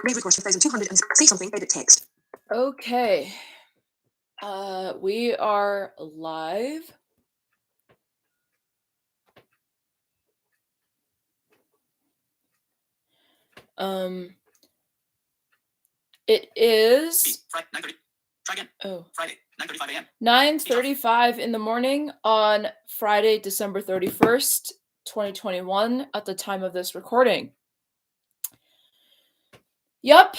Read request 5200 and say something. Edit text. Okay. We are live. It is Friday, 9:30. Try again. oh Friday, 9:35 a.m. 9:35 in the morning on Friday, December 31st, 2021 at the time of this recording. Yup.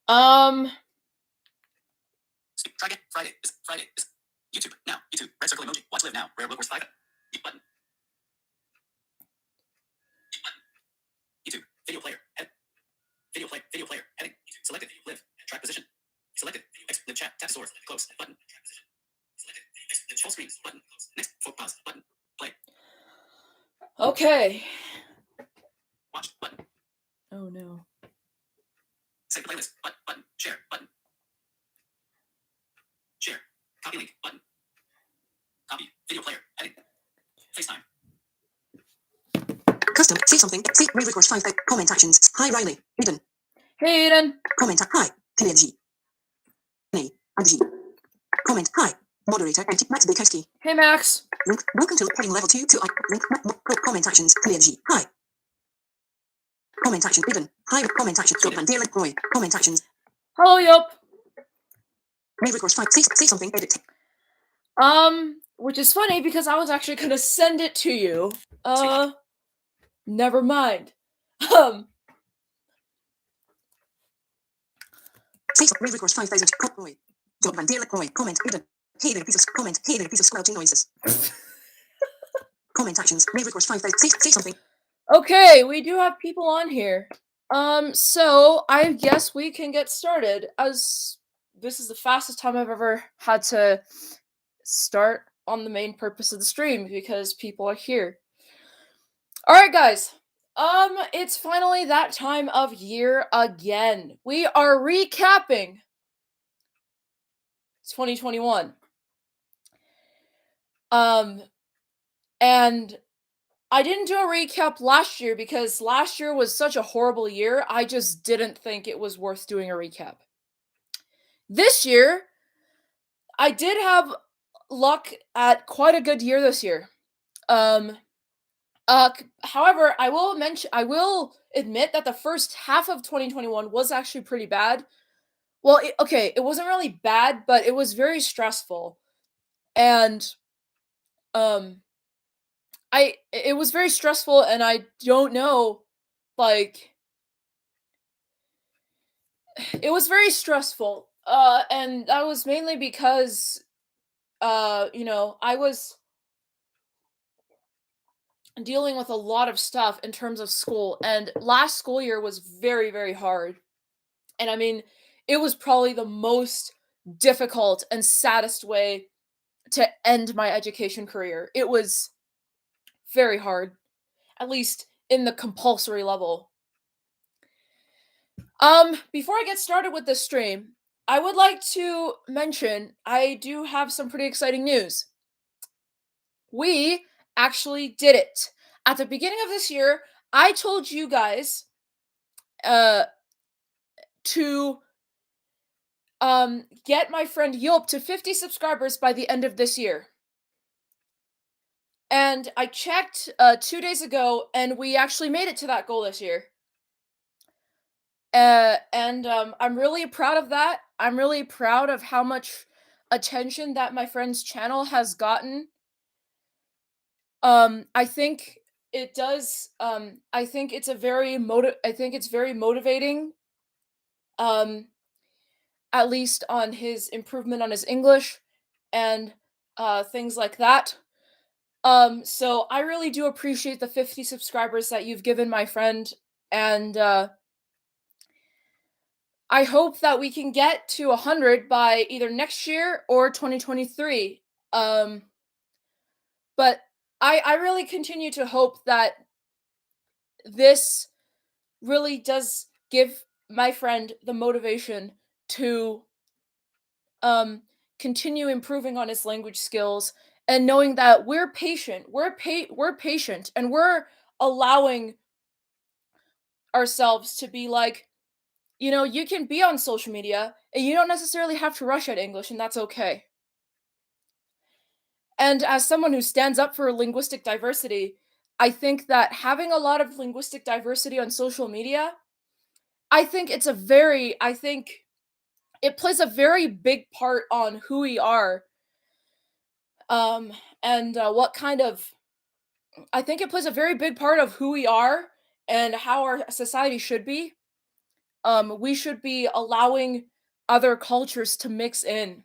Try again. Friday. YouTube. Now. YouTube. Red circle emoji. Watch live now. Rare Wilcourse 5. Button. YouTube. Video player. Head. Video player. Heading. Selected. Live. Track position. Selected. Live chat. Tap source. Close. Button. Track position. Selected. Live full screen. Button. Close. Next. Pause. Button. Play. Okay. Watch. Button. Oh no. Save the playlist. Button. Share. Button. Share. Copy link. Button. Copy. Video player. Heading. FaceTime. Custom. Say something. See. Read request 5. Comment actions. Hi Riley. Eden. Hey, Eden. Comment. Hi. G. G. Comment. Hi. Moderator. Max Bukowski. Hey, Max. Link. Welcome to heading level 2 to link. Comment actions. G. Hi. Comment action. Eden. Hi. Comment action. Mandela. Roy. Comment actions. Hello, yup. Read request 5. Say something. Edit. Which is funny because I was actually gonna send it to you. Never mind. Say read request 5000. Roy. Mandela. Roy. Comment. Eden. Hearing a piece of comment. Hearing a piece of squelching noises. Comment actions. Read request 5000. Say something. Okay, we do have people on here. So I guess we can get started, as this is the fastest time I've ever had to start on the main purpose of the stream because people are here. Alright, guys. It's finally that time of year again. We are recapping 2021. And I didn't do a recap last year because last year was such a horrible year. I just didn't think it was worth doing a recap. This year, I did have luck at quite a good year this year. However, I will admit that the first half of 2021 was actually pretty bad. Well, it wasn't really bad, but it was very stressful. And it was very stressful, and I don't know, like, it was very stressful. And that was mainly because I was dealing with a lot of stuff in terms of school, and last school year was very, very hard. And I mean, it was probably the most difficult and saddest way to end my education career. It was very hard, at least in the compulsory level. Before I get started with this stream, I would like to mention I do have some pretty exciting news. We actually did it. At the beginning of this year, I told you guys to get my friend Yelp to 50 subscribers by the end of this year. And I checked 2 days ago, and we actually made it to that goal this year. And I'm really proud of that. I'm really proud of how much attention that my friend's channel has gotten. I think it does. I think it's very motivating. At least on his improvement on his English and things like that. So I really do appreciate the 50 subscribers that you've given my friend, and I hope that we can get to 100 by either next year or 2023. But I really continue to hope that this really does give my friend the motivation to continue improving on his language skills, and knowing that we're patient, and we're allowing ourselves to be like, you know, you can be on social media and you don't necessarily have to rush at English, and that's okay. And as someone who stands up for linguistic diversity, I think that having a lot of linguistic diversity on social media, I think it plays a very big part on who we are, um, and what kind of I think it plays a very big part of who we are and how our society should be. We should be allowing other cultures to mix in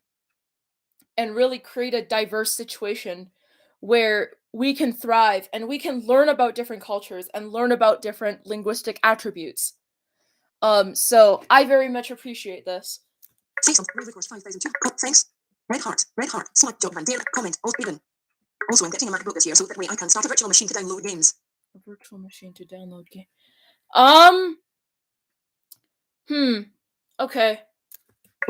and really create a diverse situation where we can thrive and we can learn about different cultures and learn about different linguistic attributes. So I very much appreciate this. Say something. Record 5002. Thanks. Red heart. Red heart. Swipe job. Mandela. Comment. All even. Also, I'm getting a MacBook this year, so that way I can start a virtual machine to download games. A virtual machine to download game. Um. Okay.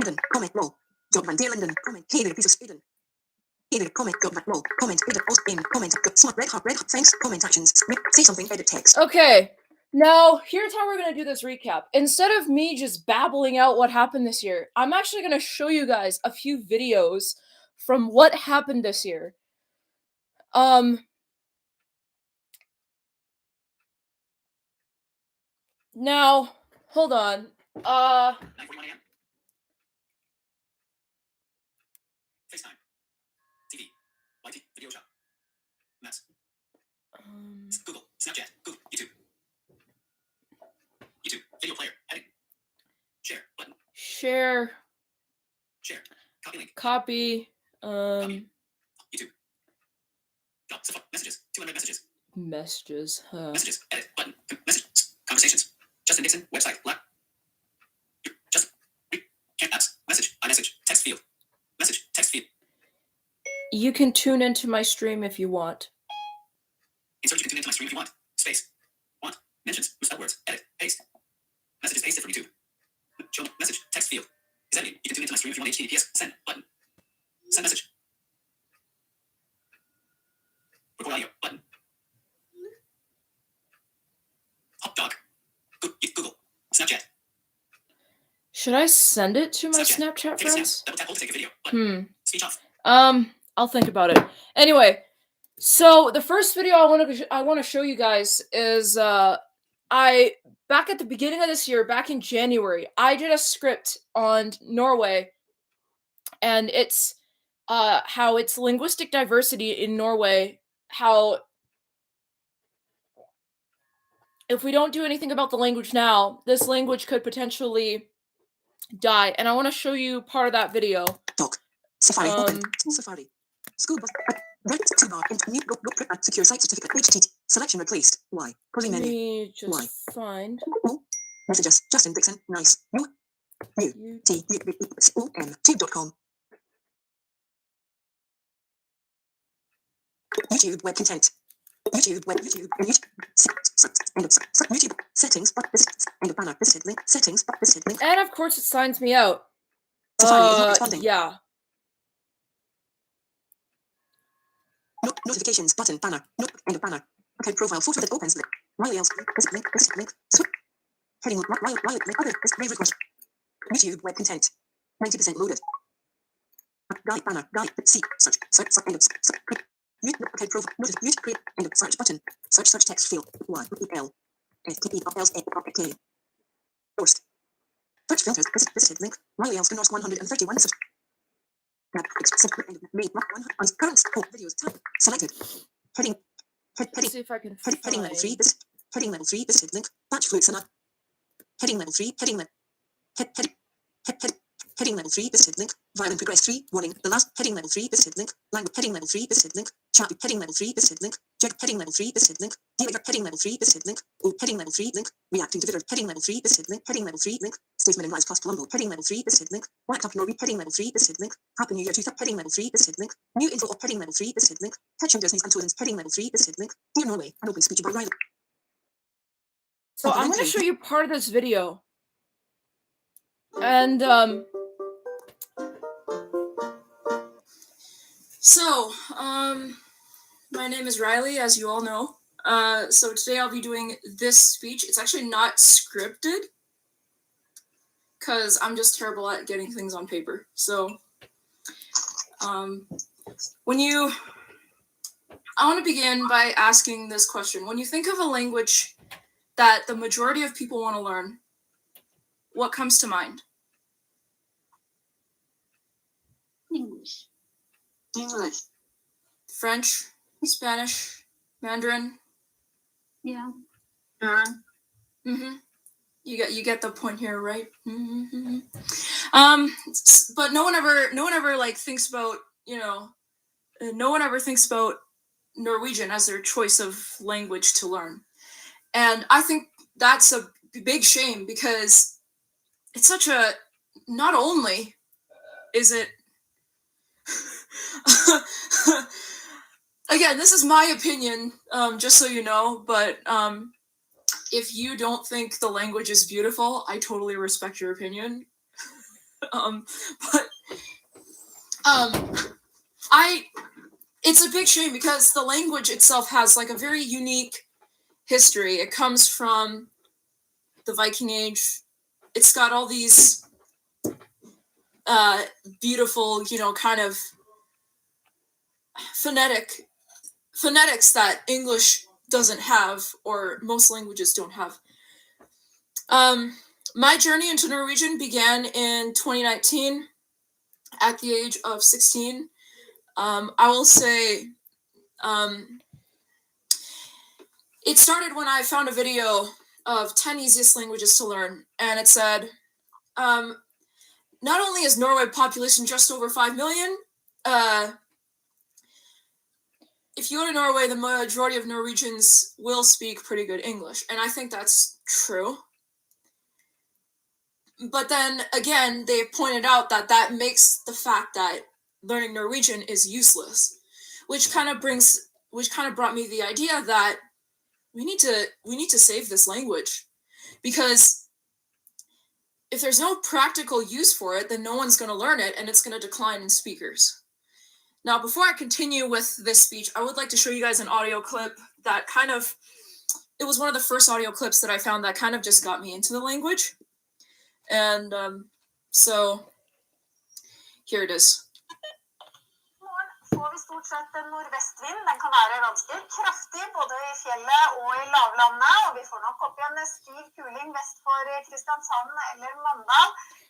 Eden. Comment. Lol. Job. Mandela. London. Comment. Hey there, piece of Eden. Hey there. Comment. Job. Lol. Comment. Eden. Also, game. Comment. Smart. Red heart. Red heart. Thanks. Comment. Actions. Say something. Edit text. Okay. Now, here's how we're going to do this recap. Instead of me just babbling out what happened this year, I'm actually going to show you guys a few videos from what happened this year. Now, hold on. 9:41 a.m. FaceTime. TV. YT. Video shop. Maps. Google. Snapchat. Google. YouTube. YouTube. Video player. Heading. Share. Button. Share. Share. Copy link. Copy. Copy. YouTube. Messages. 200 messages. Messages. Messages. Edit. Button. Messages. Conversations. Justin Dixon. Website. Black. Just. Apps. Message. iMessage. Text field. Message. Text field. You can tune into my stream if you want. Insert. You can tune into my stream if you want. Space. Want. Mentions. Misspelled words. Edit. Paste. Messages pasted from YouTube. Show message. Text field. Is editing. You can tune into my stream if you want. HTTPS. Send. Button. Send message. Record audio. Button. Hot dog. Google. Snapchat. Should I send it to my Snapchat friends? Double tap hold to take a video. Button. Speech off. I'll think about it. Anyway, so the first video I want to show you guys is I back at the beginning of this year, back in January, I did a script on Norway, and it's how it's linguistic diversity in Norway, how if we don't do anything about the language now, this language could potentially die. And I want to show you part of that video. Doc. Safari. Open. Safari. School bus. Right toolbar. New book. Secure site certificate. HTTP. Selection replaced. Y. Pulling menu. Let me just find. Messages. Justin Dixon. Nice. Tube.com. YouTube web content. YouTube web. YouTube. End of YouTube settings. End of banner. Visited link. Settings. Visited link. And of course, it signs me out. Safari is not responding. Yeah. Notifications button banner. End of banner. Okay, profile photo that opens link. Riley else. Visit link. Visit link. Heading Riley link. Other. Rave request. YouTube web content. 90% loaded. Guide banner. Guide. See. Search. End of. Okay, profile. YouTube. Create. End of. Search button. Search text field. Y. L. K. Post. Search filters. Visited link. Riley else. North 131. Current videos tab selected. Heading. Let's see if I can heading level 3. Heading level 3. Visited link. Batch flutes and heading level 3. Heading level 3. Visited link. Violent progress 3. Warning. The last heading level 3. Visited link. Language heading level 3. Visited link. Chat heading level 3. Visited link. Check heading level 3. Visited link. Dealer heading level 3. Visited link. Oh, heading level 3. Link. Reacting to Twitter. Heading level 3. Visited link. Heading level 3. Link. Statement in Lies Plus Colombo. Heading level 3. Visited link. White Top Norby. Heading level 3. Visited link. Happy New Year 2000. Heading level 3. Visited link. New info of heading level 3. Visited link. Head shoulders, knees and toes. Heading level 3. Visited link. Dear Norway. An open speech about Riley. So I'm going to show you part of this video. And so, my name is Riley, as you all know. So today I'll be doing this speech. It's actually not scripted because I'm just terrible at getting things on paper. So I want to begin by asking this question. When you think of a language that the majority of people want to learn, what comes to mind? English. French, Spanish, Mandarin. Yeah. Mm-hmm. You get the point here, right? Mm-hmm. But no one ever like thinks about, no one ever thinks about Norwegian as their choice of language to learn. And I think that's a big shame because it's such a, not only is it, again, this is my opinion, just so you know, but if you don't think the language is beautiful, I totally respect your opinion. It's a big shame because the language itself has like a very unique history. It comes from the Viking Age. It's got all these beautiful, kind of phonetics that English doesn't have, or most languages don't have. My journey into Norwegian began in 2019 at the age of 16. I will say it started when I found a video of 10 easiest languages to learn, and it said, not only is Norway population just over 5 million, if you go to Norway, the majority of Norwegians will speak pretty good English, and I think that's true. But then again, they pointed out that makes the fact that learning Norwegian is useless, which kind of brought me the idea that we need to save this language, because if there's no practical use for it, then no one's going to learn it, and it's going to decline in speakers. Now, before I continue with this speech, I would like to show you guys an audio clip that it was one of the first audio clips that I found that kind of just got me into the language. And so here it is. Får vi stort sett en nordvestvind. Den kan være ganske kraftig både i fjellet og i lavlandet, og vi får nok opp igjen stiv kuling vest for Kristiansand eller Mandal.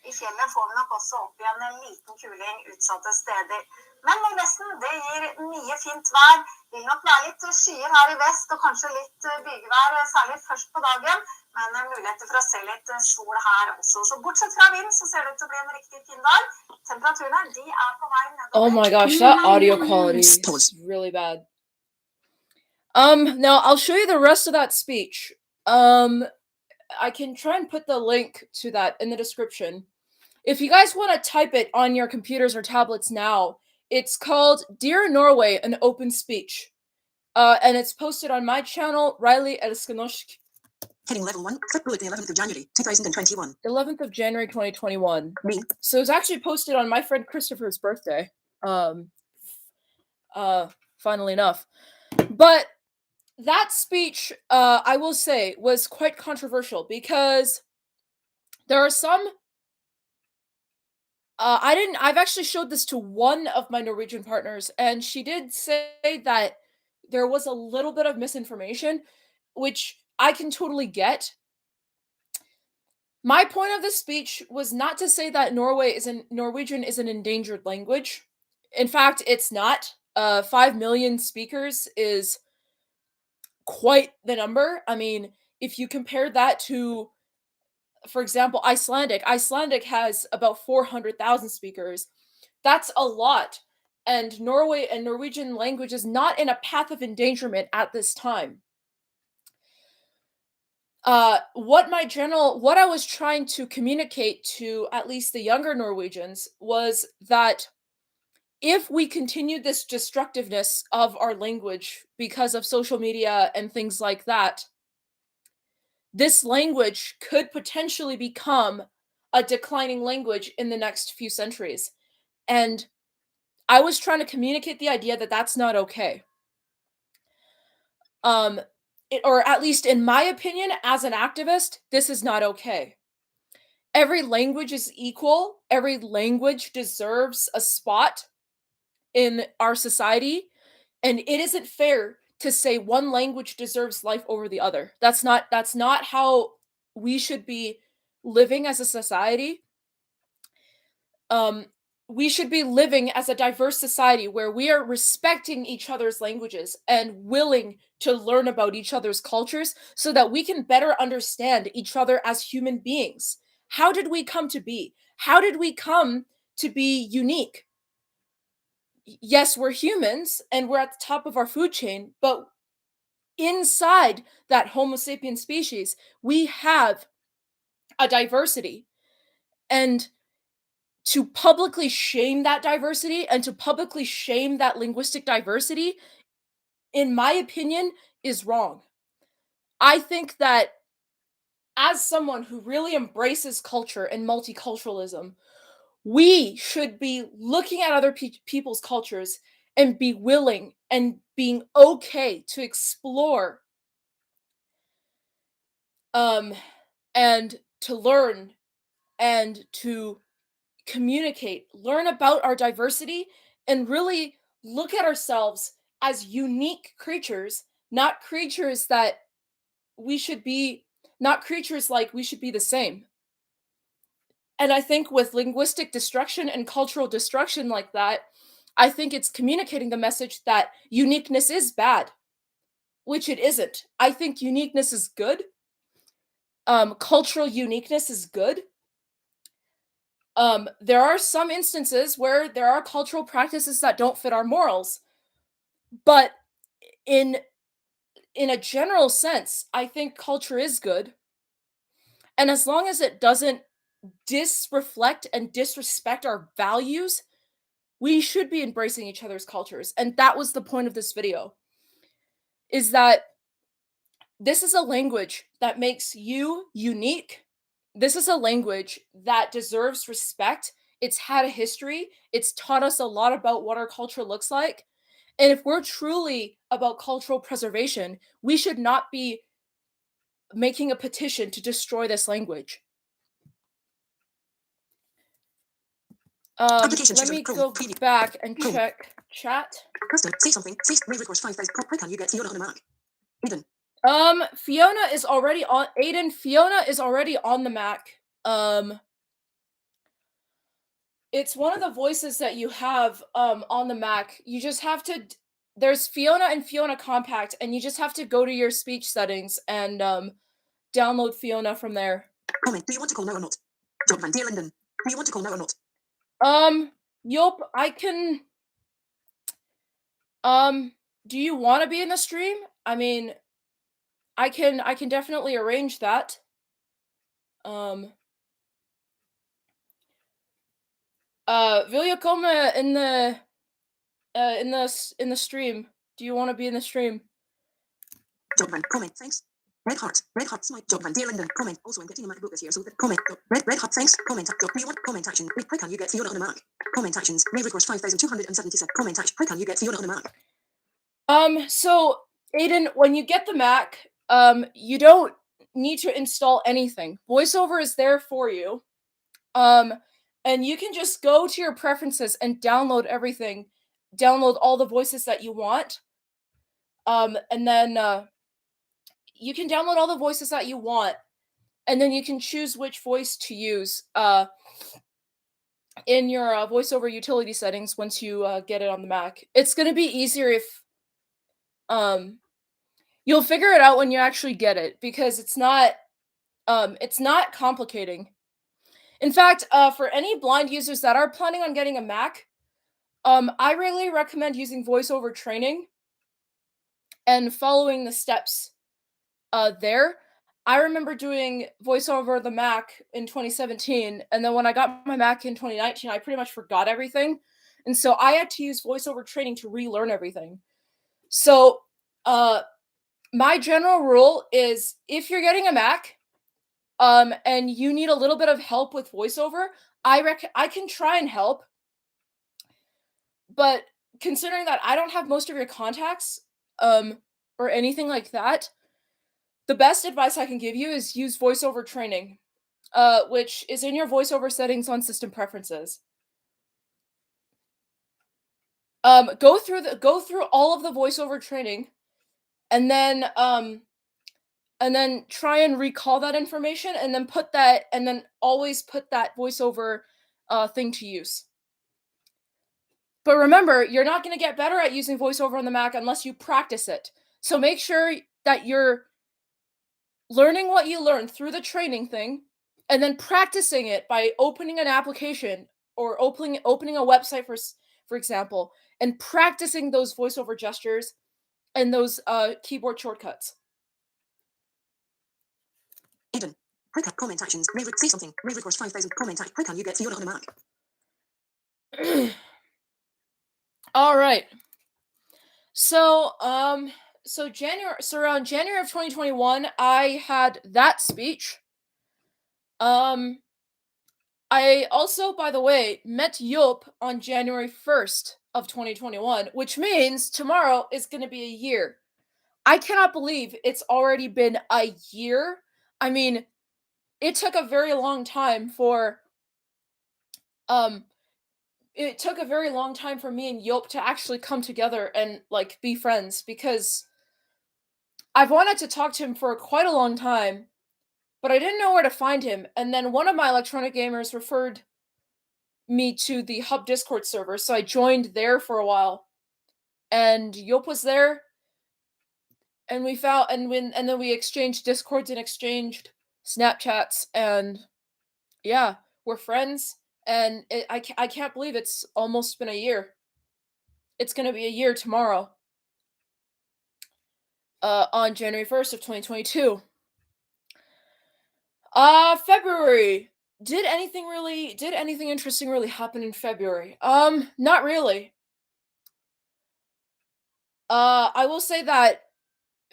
I fjellet får vi nok også opp igjen en liten kuling utsatte steder. Men nordvesten, det gir mye fint vær. Det vil nok være litt skyer her i vest, og kanskje litt bygevær, særlig først på dagen, men muligheter for å se litt sol her også. Så bortsett fra vind, så ser det ut til å bli en riktig fin dag. Temperaturene, de på vei nedover. Oh my gosh, that audio quality is really bad. Now I'll show you the rest of that speech. I can try and put the link to that in the description. If you guys want to type it on your computers or tablets now, it's called Dear Norway, an Open Speech. And it's posted on my channel, Riley Elskanosk. Heading level 1, clip bullet the 11th of January, 2021. 11th of January, 2021. Me. So it's actually posted on my friend Christopher's birthday. Funnily enough. But that speech, I will say, was quite controversial because there are some... I've actually showed this to one of my Norwegian partners, and she did say that there was a little bit of misinformation, which I can totally get. My point of this speech was not to say that Norwegian is an endangered language. In fact, it's not. 5 million speakers is quite the number. I mean, if you compare that to, for example, Icelandic has about 400,000 speakers. That's a lot. And Norwegian language is not in a path of endangerment at this time. What I was trying to communicate to at least the younger Norwegians was that if we continued this destructiveness of our language because of social media and things like that, this language could potentially become a declining language in the next few centuries. And I was trying to communicate the idea that that's not okay. or at least in my opinion, as an activist, this is not okay. Every language is equal. Every language deserves a spot in our society. And it isn't fair to say one language deserves life over the other. That's not how we should be living as a society. We should be living as a diverse society where we are respecting each other's languages and willing to learn about each other's cultures so that we can better understand each other as human beings. How did we come to be? How did we come to be unique? Yes, we're humans and we're at the top of our food chain, but inside that Homo sapiens species, we have a diversity. And to publicly shame that diversity and to publicly shame that linguistic diversity, in my opinion, is wrong. I think that as someone who really embraces culture and multiculturalism, we should be looking at other people's cultures and be willing and being okay to explore and to learn and to communicate, learn about our diversity, and really look at ourselves as unique creatures, not creatures that we should be, not creatures like we should be the same. And I think with linguistic destruction and cultural destruction like that, I think it's communicating the message that uniqueness is bad, which it isn't. I think uniqueness is good. Cultural uniqueness is good. There are some instances where there are cultural practices that don't fit our morals, but in a general sense, I think culture is good. And as long as it doesn't disreflect and disrespect our values, we should be embracing each other's cultures. And that was the point of this video, is that this is a language that makes you unique. This is a language that deserves respect. It's had a history. It's taught us a lot about what our culture looks like. And if we're truly about cultural preservation, we should not be making a petition to destroy this language. Let me go back and check chat. Custom. Say something. Say raise request 5,000. How can you get Fiona on the Mac? Eden. Fiona is already on. Aiden, Fiona is already on the Mac. It's one of the voices that you have on the Mac. You just have to. There's Fiona and Fiona Compact, and you just have to go to your speech settings and download Fiona from there. Comment. Do you want to call now or not? John Van Linden. Do you want to call now or not? I can. Do you want to be in the stream? I mean, I can definitely arrange that. Will you come in the stream? Do you want to be in the stream? John Van comment. Thanks. Red heart. Smite. John Van Linden. Comment. Also, I'm getting a MacBook this year, so comment. Red heart. Thanks. Comment. Do you want comment action? How can you get Fiona on the Mac? Comment actions. Raise request 5,277. Comment action. How can you get Fiona on the Mac? So Aiden, when you get the Mac, you don't need to install anything. VoiceOver is there for you. And you can just go to your preferences and download everything. Download all the voices that you want. And then you can download all the voices that you want. And then you can choose which voice to use in your VoiceOver utility settings once you get it on the Mac. It's going to be easier if you'll figure it out when you actually get it, because it's not complicating. In fact, for any blind users that are planning on getting a Mac, I really recommend using VoiceOver training and following the steps there. I remember doing VoiceOver the Mac in 2017, and then when I got my Mac in 2019, I pretty much forgot everything. And so I had to use VoiceOver training to relearn everything. So my general rule is, if you're getting a Mac and you need a little bit of help with VoiceOver, I can try and help. But considering that I don't have most of your contacts or anything like that, the best advice I can give you is use voiceover training, which is in your voiceover settings on system preferences. Go through all of the voiceover training, and then try and recall that information, and then always put that voiceover thing to use. But remember, you're not going to get better at using voiceover on the Mac unless you practice it. So make sure that you're learning what you learned through the training thing, and then practicing it by opening an application or opening a website, for example, and practicing those voiceover gestures and those keyboard shortcuts. Eden. Quick comment actions. Say something. Rave course 5,000 comment act. How can you get Fiona on a Mac? All right. So around January of 2021, I had that speech. I also, by the way, met Yop on January 1st of 2021, which means tomorrow is going to be a year. I cannot believe it's already been a year. I mean, it took a very long time for me and Yop to actually come together and like be friends, because I've wanted to talk to him for quite a long time, but I didn't know where to find him. And then one of my electronic gamers referred me to the Hub Discord server, so I joined there for a while. And Yop was there, and then we exchanged Discords and exchanged Snapchats, and yeah, we're friends. And I can't believe it's almost been a year. It's gonna be a year tomorrow. On January 1st of 2022. February. Did anything interesting really happen in February? Not really. I will say that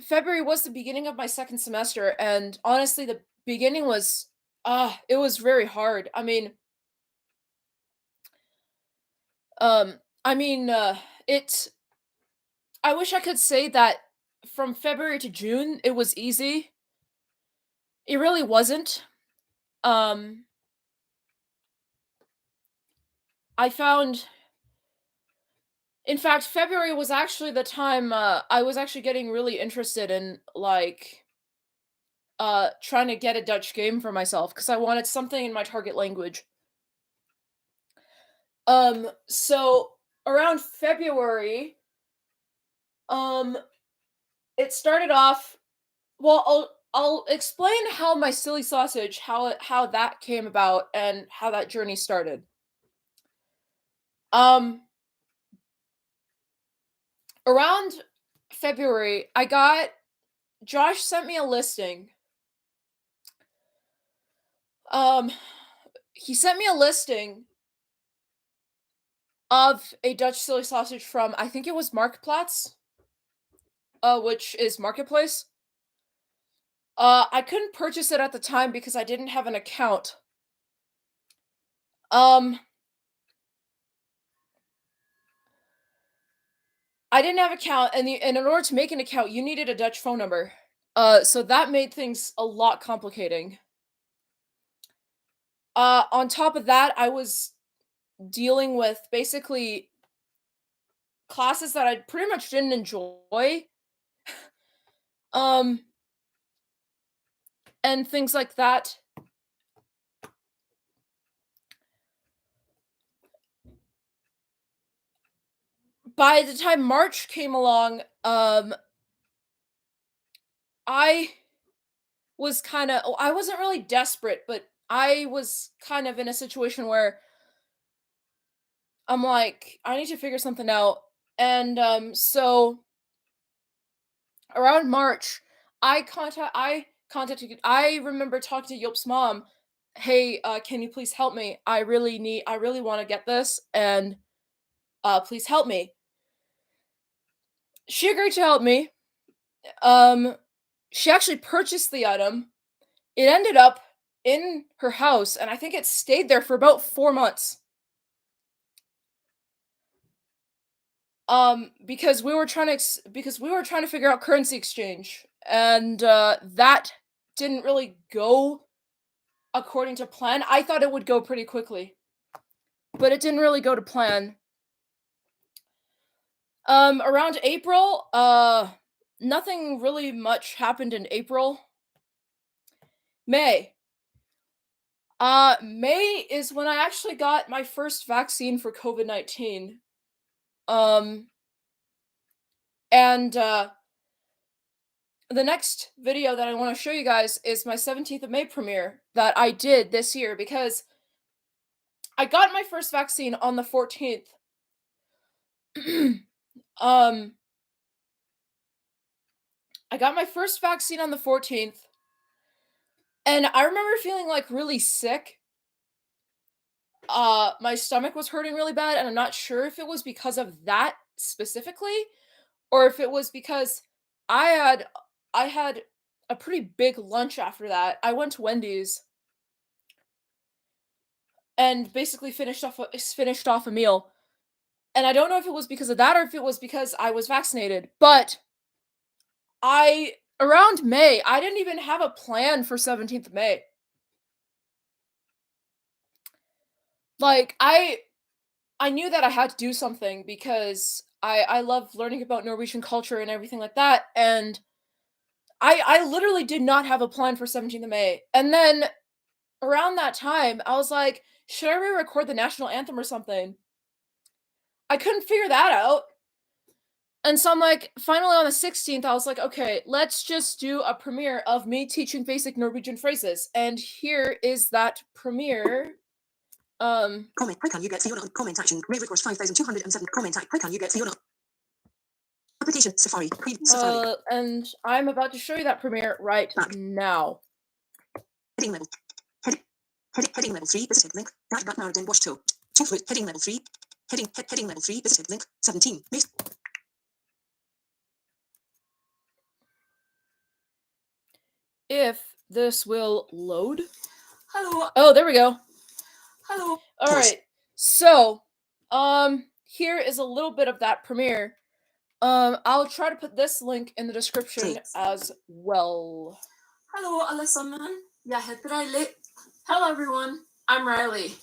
February was the beginning of my second semester, and honestly, the beginning was, it was very hard. I mean, I wish I could say that from February to June, it was easy. It really wasn't. In fact, February was actually the time I was actually getting really interested in like trying to get a Dutch game for myself, because I wanted something in my target language. So around February, it started off. Well, I'll explain how my silly sausage, how that came about and how that journey started. Around February, Josh sent me a listing. He sent me a listing of a Dutch silly sausage from, I think it was Marktplaats, which is Marketplace. I couldn't purchase it at the time because I didn't have an account. I didn't have an account, and in order to make an account, you needed a Dutch phone number. So that made things a lot complicating. On top of that, I was dealing with basically classes that I pretty much didn't enjoy. And things like that. By the time March came along, I wasn't really desperate, but I was kind of in a situation where I'm like, I need to figure something out. And so around March, I remember talking to Yop's mom. Hey, can you please help me? I really want to get this, and please help me. She agreed to help me. She actually purchased the item. It ended up in her house, and I think it stayed there for about 4 months. because we were trying to figure out currency exchange, and that didn't really go according to plan. I thought it would go pretty quickly, but it didn't really go to plan. Around April, nothing really much happened in April. May. May is when I actually got my first vaccine for COVID-19. And the next video that I want to show you guys is my 17th of May premiere that I did this year, because I got my first vaccine on the 14th. I got my first vaccine on the 14th, and I remember feeling like really sick. My stomach was hurting really bad, and I'm not sure if it was because of that specifically, or if it was because I had a pretty big lunch after that. I went to Wendy's and basically finished off a meal. And I don't know if it was because of that or if it was because I was vaccinated, but around May, I didn't even have a plan for 17th of May. Like, I knew that I had to do something because I love learning about Norwegian culture and everything like that, and I literally did not have a plan for 17th of May. And then around that time, I was like, should I re-record the national anthem or something? I couldn't figure that out. And so I'm like, finally on the 16th, I was like, okay, let's just do a premiere of me teaching basic Norwegian phrases. And here is that premiere. Comment. How can you get Fiona? Comment action. Rave course 5207. Comment. How can you get Fiona? Application. Safari. Safari. And I'm about to show you that premiere right now. Heading level. Heading level 3. Visited link. Right got narrowed in wash to. Heading level 3. Heading level 3. Visited link. 17. If this will load. Hello. Oh, there we go. Hello. All right. So, here is a little bit of that premiere. I'll try to put this link in the description as well. Hello, alle sammen. Jeg heter Riley. Hello, everyone. I'm Riley.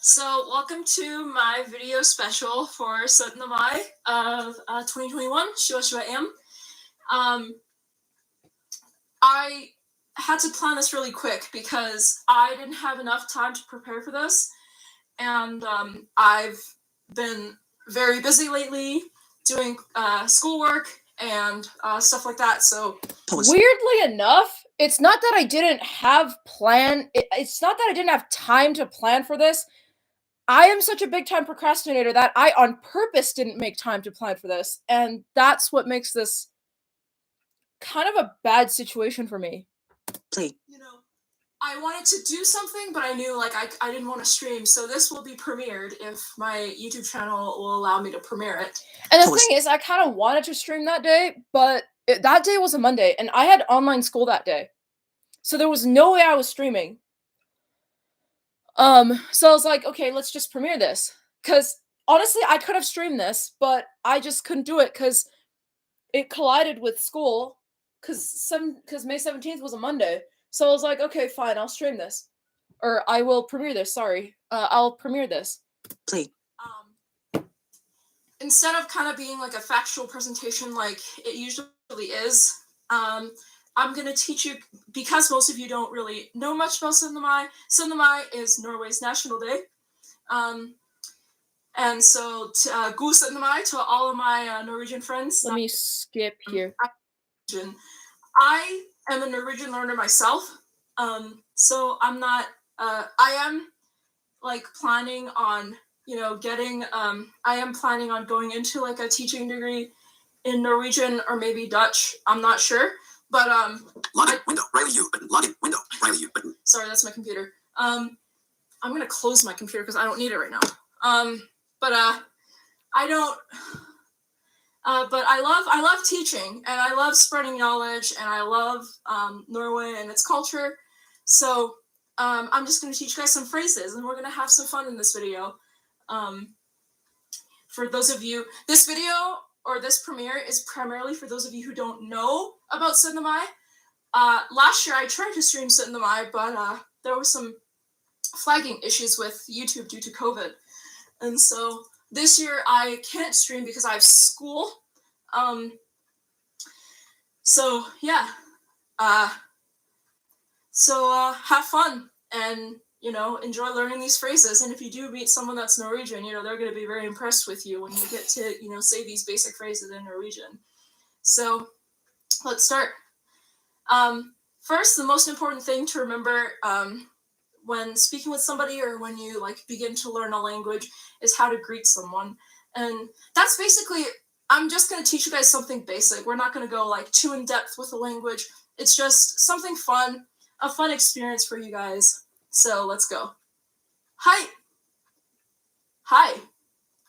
So, welcome to my video special for 17. Mai of 2021, 2021. I had to plan this really quick because I didn't have enough time to prepare for this, and I've been very busy lately doing schoolwork and stuff like that. So weirdly enough, it's not that I didn't have it's not that I didn't have time to plan for this. I am such a big time procrastinator that I on purpose didn't make time to plan for this, and that's what makes this kind of a bad situation for me. You know, I wanted to do something, but I knew like I didn't want to stream, so this will be premiered if my YouTube channel will allow me to premiere it. And the thing is, I kind of wanted to stream that day, but that day was a Monday, and I had online school that day, so there was no way I was streaming. So I was like, okay, let's just premiere this, because honestly, I could have streamed this, but I just couldn't do it because it collided with school. Because May 17th was a Monday. So I was like, okay, fine, I'll stream this. Or I will premiere this, sorry. I'll premiere this. Instead of kind of being like a factual presentation like it usually is, I'm going to teach you, because most of you don't really know much about 17. Mai. 17. Mai is Norway's national day. And so, god 17. Mai to all of my Norwegian friends. Let me skip here. I am a Norwegian learner myself, so I'm not. I am like planning on, getting. I am planning on going into like a teaching degree in Norwegian or maybe Dutch. I'm not sure, but Login window. Riley U button. Login window. Riley U button. Sorry, that's my computer. I'm gonna close my computer because I don't need it right now. But I don't. But I love teaching, and I love spreading knowledge, and I love Norway and its culture. So I'm just going to teach you guys some phrases, and we're going to have some fun in this video. for those of you, this video or this premiere is primarily for those of you who don't know about Sit in the Mai. Last year I tried to stream Sit in the Mai, but there was some flagging issues with YouTube due to COVID. And so this year I can't stream because I have school. So yeah. Have fun and, enjoy learning these phrases. And if you do meet someone that's Norwegian, they're going to be very impressed with you when you get to, say these basic phrases in Norwegian. So let's start. First, the most important thing to remember when speaking with somebody or when you begin to learn a language is how to greet someone. And that's basically, I'm just going to teach you guys something basic. We're not going to go too in depth with the language. It's just something fun, a fun experience for you guys. So let's go. Hi. Hi.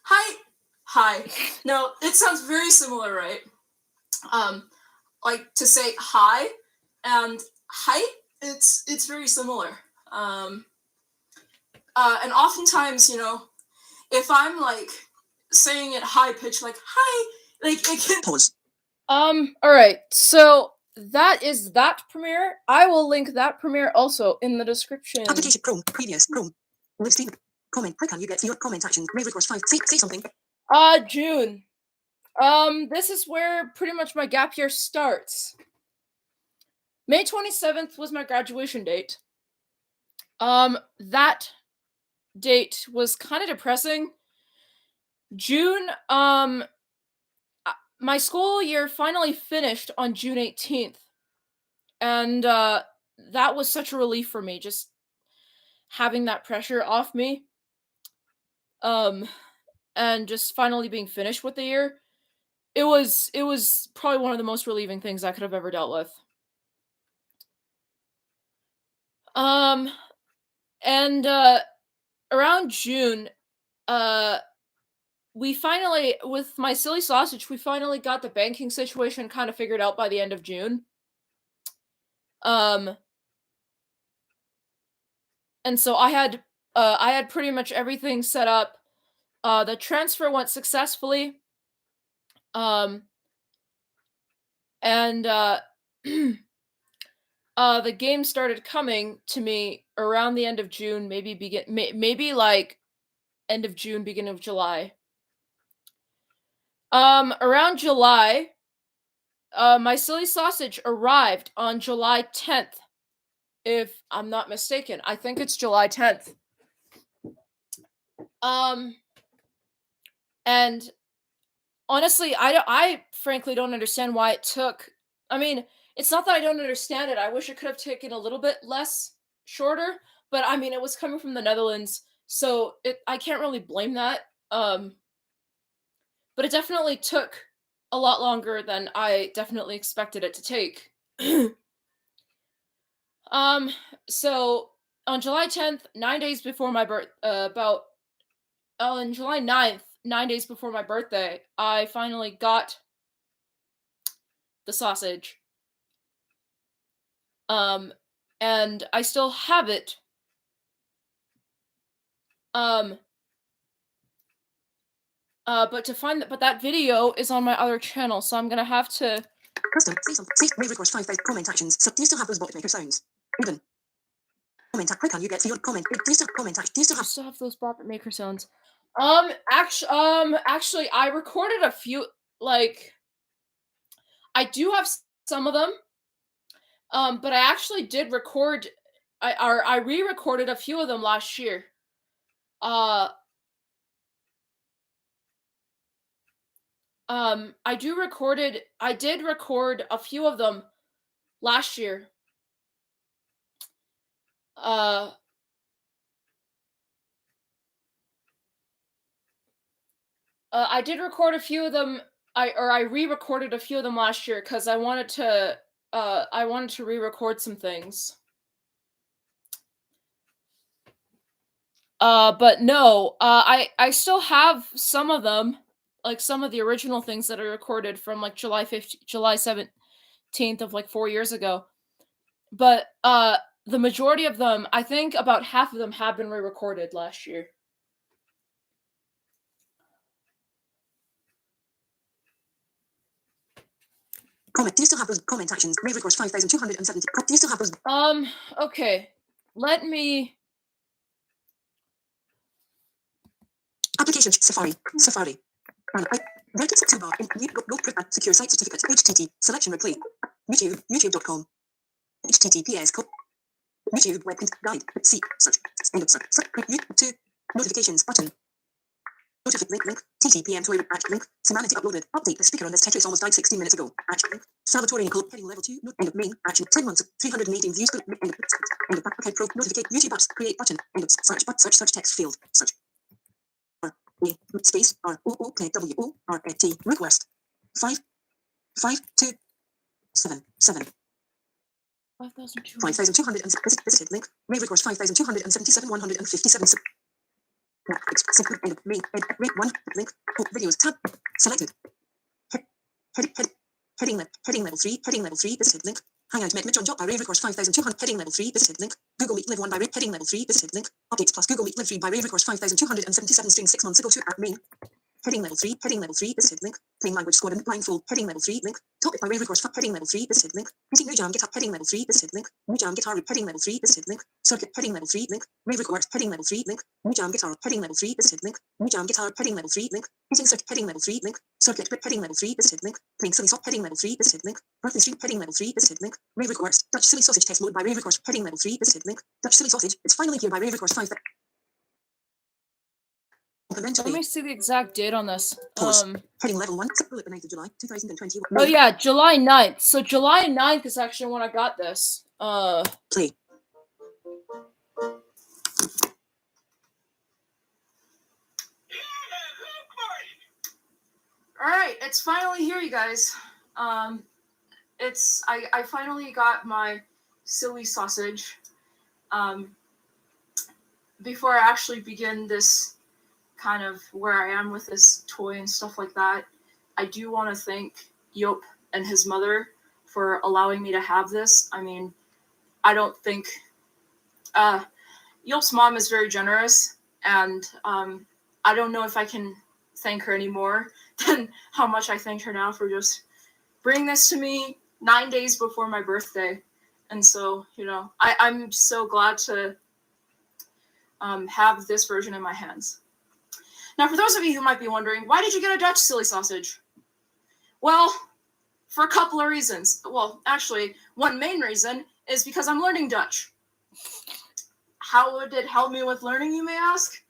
Hi. Hi. Now, it sounds very similar, right? To say hi and hi, it's very similar. And oftentimes, if I'm saying it high pitch, hi, it can Pause. All right. So that is that premiere. I will link that premiere also in the description. Application Chrome. Previous Chrome. Live stream. Comment. How can you get to your comment action? Rave request 5. Say something. June. This is where pretty much my gap year starts. May 27th was my graduation date. That date was kind of depressing. June, my school year finally finished on June 18th. And that was such a relief for me, just having that pressure off me. And just finally being finished with the year. It was probably one of the most relieving things I could have ever dealt with. And around June, we finally, with my silly sausage, we finally got the banking situation kind of figured out by the end of June. And so I had pretty much everything set up. The transfer went successfully. And the game started coming to me around the end of June, maybe end of June, beginning of July. Around July, my silly sausage arrived on July 10th, if I'm not mistaken. I think it's July 10th. And honestly, I frankly don't understand why it took. I mean, it's not that I don't understand it. I wish it could have taken a little bit less shorter, but I mean, it was coming from the Netherlands, so I can't really blame that. But it definitely took a lot longer than I definitely expected it to take. So on July 10th, 9 days before my on July 9th, 9 days before my birthday, I finally got the sausage. And I still have it. But that video is on my other channel, so I'm gonna have to. Custom. Say something. Say rave request 5. Comment actions. So do you still have those bot maker sounds? Even. Comment. How can you get to your comment? Do you still comment? Do you still have? Still have those bot maker sounds. Actually, I recorded a few. I do have some of them. But I actually did record. I re-recorded a few of them last year. I did record a few of them last year. I did record a few of them. I re-recorded a few of them last year because I wanted to re-record some things. But no, I still have some of them, some of the original things that I recorded from July 17th of 4 years ago. But the majority of them, I think about half of them have been re-recorded last year. Comment. Do you still have those comment actions? Rave request 5,270. Do you still have those? Okay. Let me. Application Safari. Safari. Reddit toolbar. Secure site certificate. HTTP. Selection replay. YouTube. YouTube.com. HTTPS. YouTube web guide. See. Search. End of search. YouTube 2. Notifications button. Link. TTPM toilet link. Semanity uploaded. Update the speaker on this Tetris almost died 16 minutes ago. Action link. Salvatore Nicole heading level 2. End of main. Action. 10 months. 318 views. End of okay. Pro. Notificate. YouTube apps. Create button. End of search. Search text field. Search. Space ROOKWORT request 5,277 5,200 visited link rave request 5,277 157 end of main rate 1 link videos tab selected heading level 3 visited link Hangout met Mitch on job by rave request 5,200 heading level 3 visited link Google Meet live 1 by rave heading level 3 visited link updates plus Google Meet live 3 by rave request 5,277 string 6 months ago to main heading level 3 visited link playing language squad and blindfold heading level 3 link topic by rave request heading level 3 visited link using new jam GitHub heading level 3 visited link new jam guitar heading level 3 visited link circuit heading level 3 link rave request heading level 3 link new jam guitar heading level 3 visited link new jam guitar heading level 3 link using circuit heading level 3 link circuit heading level 3 visited link playing silly soft heading level 3 visited link birthday stream heading level 3 visited link rave request Dutch silly sausage test mode by rave request heading level 3 visited link Dutch silly sausage it's finally here by rave request 5 Let me see the exact date on this. Heading level 1, the 9th of July, 2021. Oh yeah, July 9th. So July 9th is actually when I got this. Play. Alright, it's finally here, you guys. I finally got my silly sausage. Before I actually begin this kind of where I am with this toy and stuff like that, I do want to thank Yop and his mother for allowing me to have this. I mean, I don't think Yop's mom is very generous, and I don't know if I can thank her any more than how much I thanked her now for just bringing this to me 9 days before my birthday. And so, you know, I'm so glad to have this version in my hands. Now, for those of you who might be wondering, why did you get a Dutch silly sausage? Well, for a couple of reasons. Well, actually, one main reason is because I'm learning Dutch. How would it help me with learning, you may ask?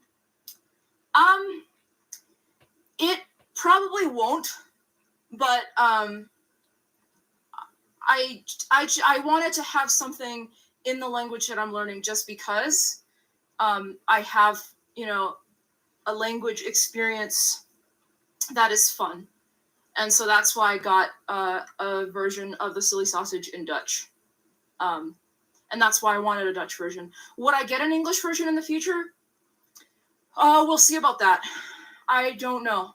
It probably won't, but I wanted to have something in the language that I'm learning just because I have, you know, a language experience that is fun. And so that's why I got a version of the silly sausage in Dutch. And that's why I wanted a Dutch version. Would I get an English version in the future? We'll see about that. I don't know.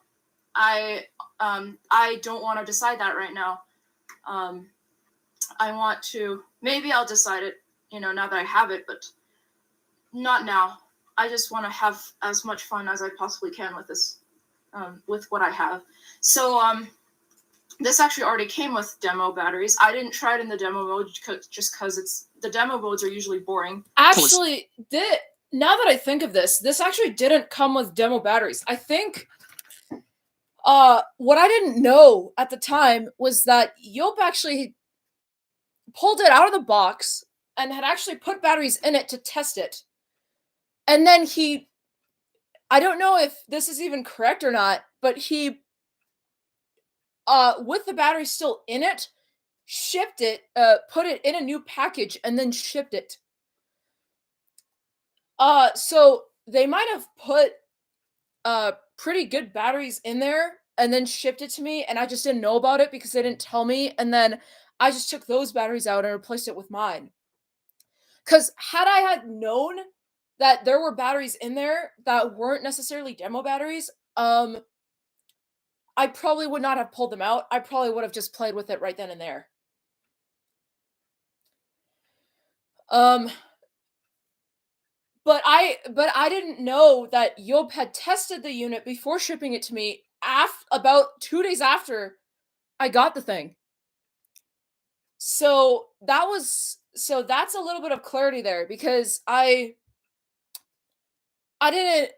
I don't want to decide that right now. I want to, maybe I'll decide it, you know, now that I have it, but not now. I just want to have as much fun as I possibly can with this, with what I have. So, this actually already came with demo batteries. I didn't try it in the demo mode just because the demo modes are usually boring. Actually, now that I think of this actually didn't come with demo batteries. I think what I didn't know at the time was that Yop actually pulled it out of the box and had actually put batteries in it to test it. And then I don't know if this is even correct or not, but he, with the battery still in it, shipped it, put it in a new package, and then shipped it. So they might have put pretty good batteries in there and then shipped it to me, and I just didn't know about it because they didn't tell me, and then I just took those batteries out and replaced it with mine. Because had I had known that there were batteries in there that weren't necessarily demo batteries, I probably would not have pulled them out. I probably would have just played with it right then and there. But I didn't know that Yop had tested the unit before shipping it to me about 2 days after I got the thing. So that's a little bit of clarity there because I didn't,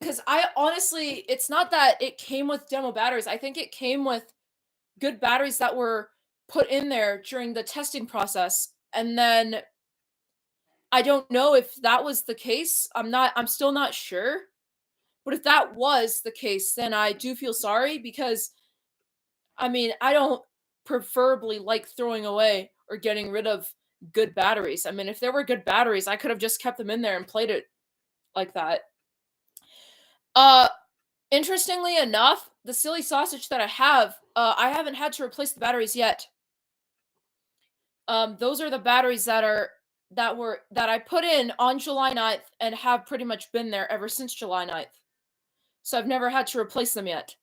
because I honestly, it's not that it came with demo batteries. I think it came with good batteries that were put in there during the testing process. And then I don't know if that was the case. I'm still not sure. But if that was the case, then I do feel sorry because I mean, I don't preferably like throwing away or getting rid of good batteries. I mean, if there were good batteries, I could have just kept them in there and played it like that. Uh Interestingly enough, the silly sausage that I haven't had to replace the batteries yet. Those are the batteries that I put in on July 9th and have pretty much been there ever since July 9th. So I've never had to replace them yet.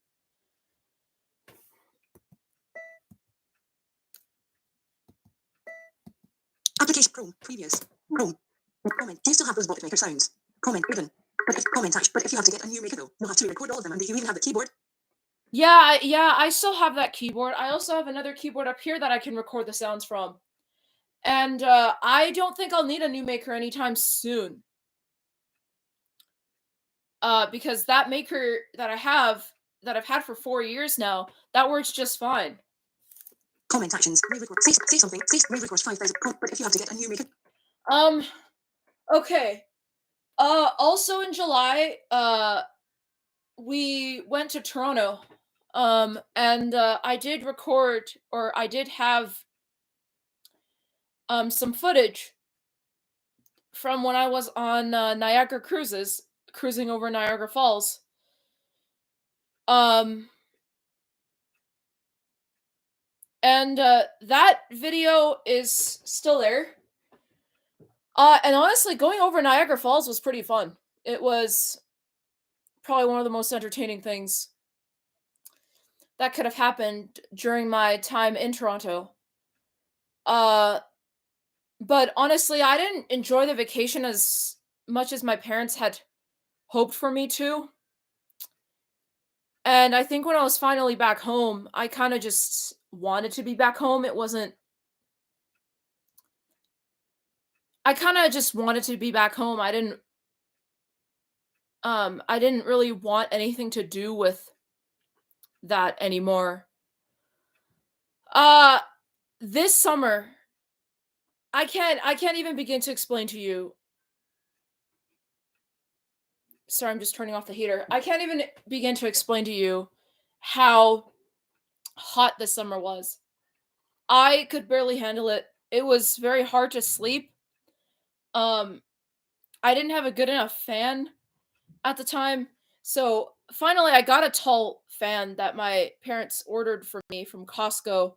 Application Chrome, previous. Chrome. Comment. Do you still have those Bookmaker sounds? Comment given. But if you have to get a new maker though, you'll have to re-record all of them, and do you even have the keyboard? Yeah, I still have that keyboard. I also have another keyboard up here that I can record the sounds from. And I don't think I'll need a new maker anytime soon. Because that maker that I've had for 4 years now, that works just fine. Comment actions. Re-record. Say something. Say re-record 5,000. But if you have to get a new maker. Okay. Also in July, we went to Toronto. And I did record, or I did have some footage from when I was on Niagara Cruises, cruising over Niagara Falls. And that video is still there. And honestly, going over Niagara Falls was pretty fun. It was probably one of the most entertaining things that could have happened during my time in Toronto. But honestly, I didn't enjoy the vacation as much as my parents had hoped for me to. And I think when I was finally back home, I kind of just wanted to be back home. I kind of just wanted to be back home. I didn't really want anything to do with that anymore. This summer, I can't even begin to explain to you. Sorry, I'm just turning off the heater. I can't even begin to explain to you how hot this summer was. I could barely handle it. It was very hard to sleep. I didn't have a good enough fan at the time. So finally I got a tall fan that my parents ordered for me from Costco.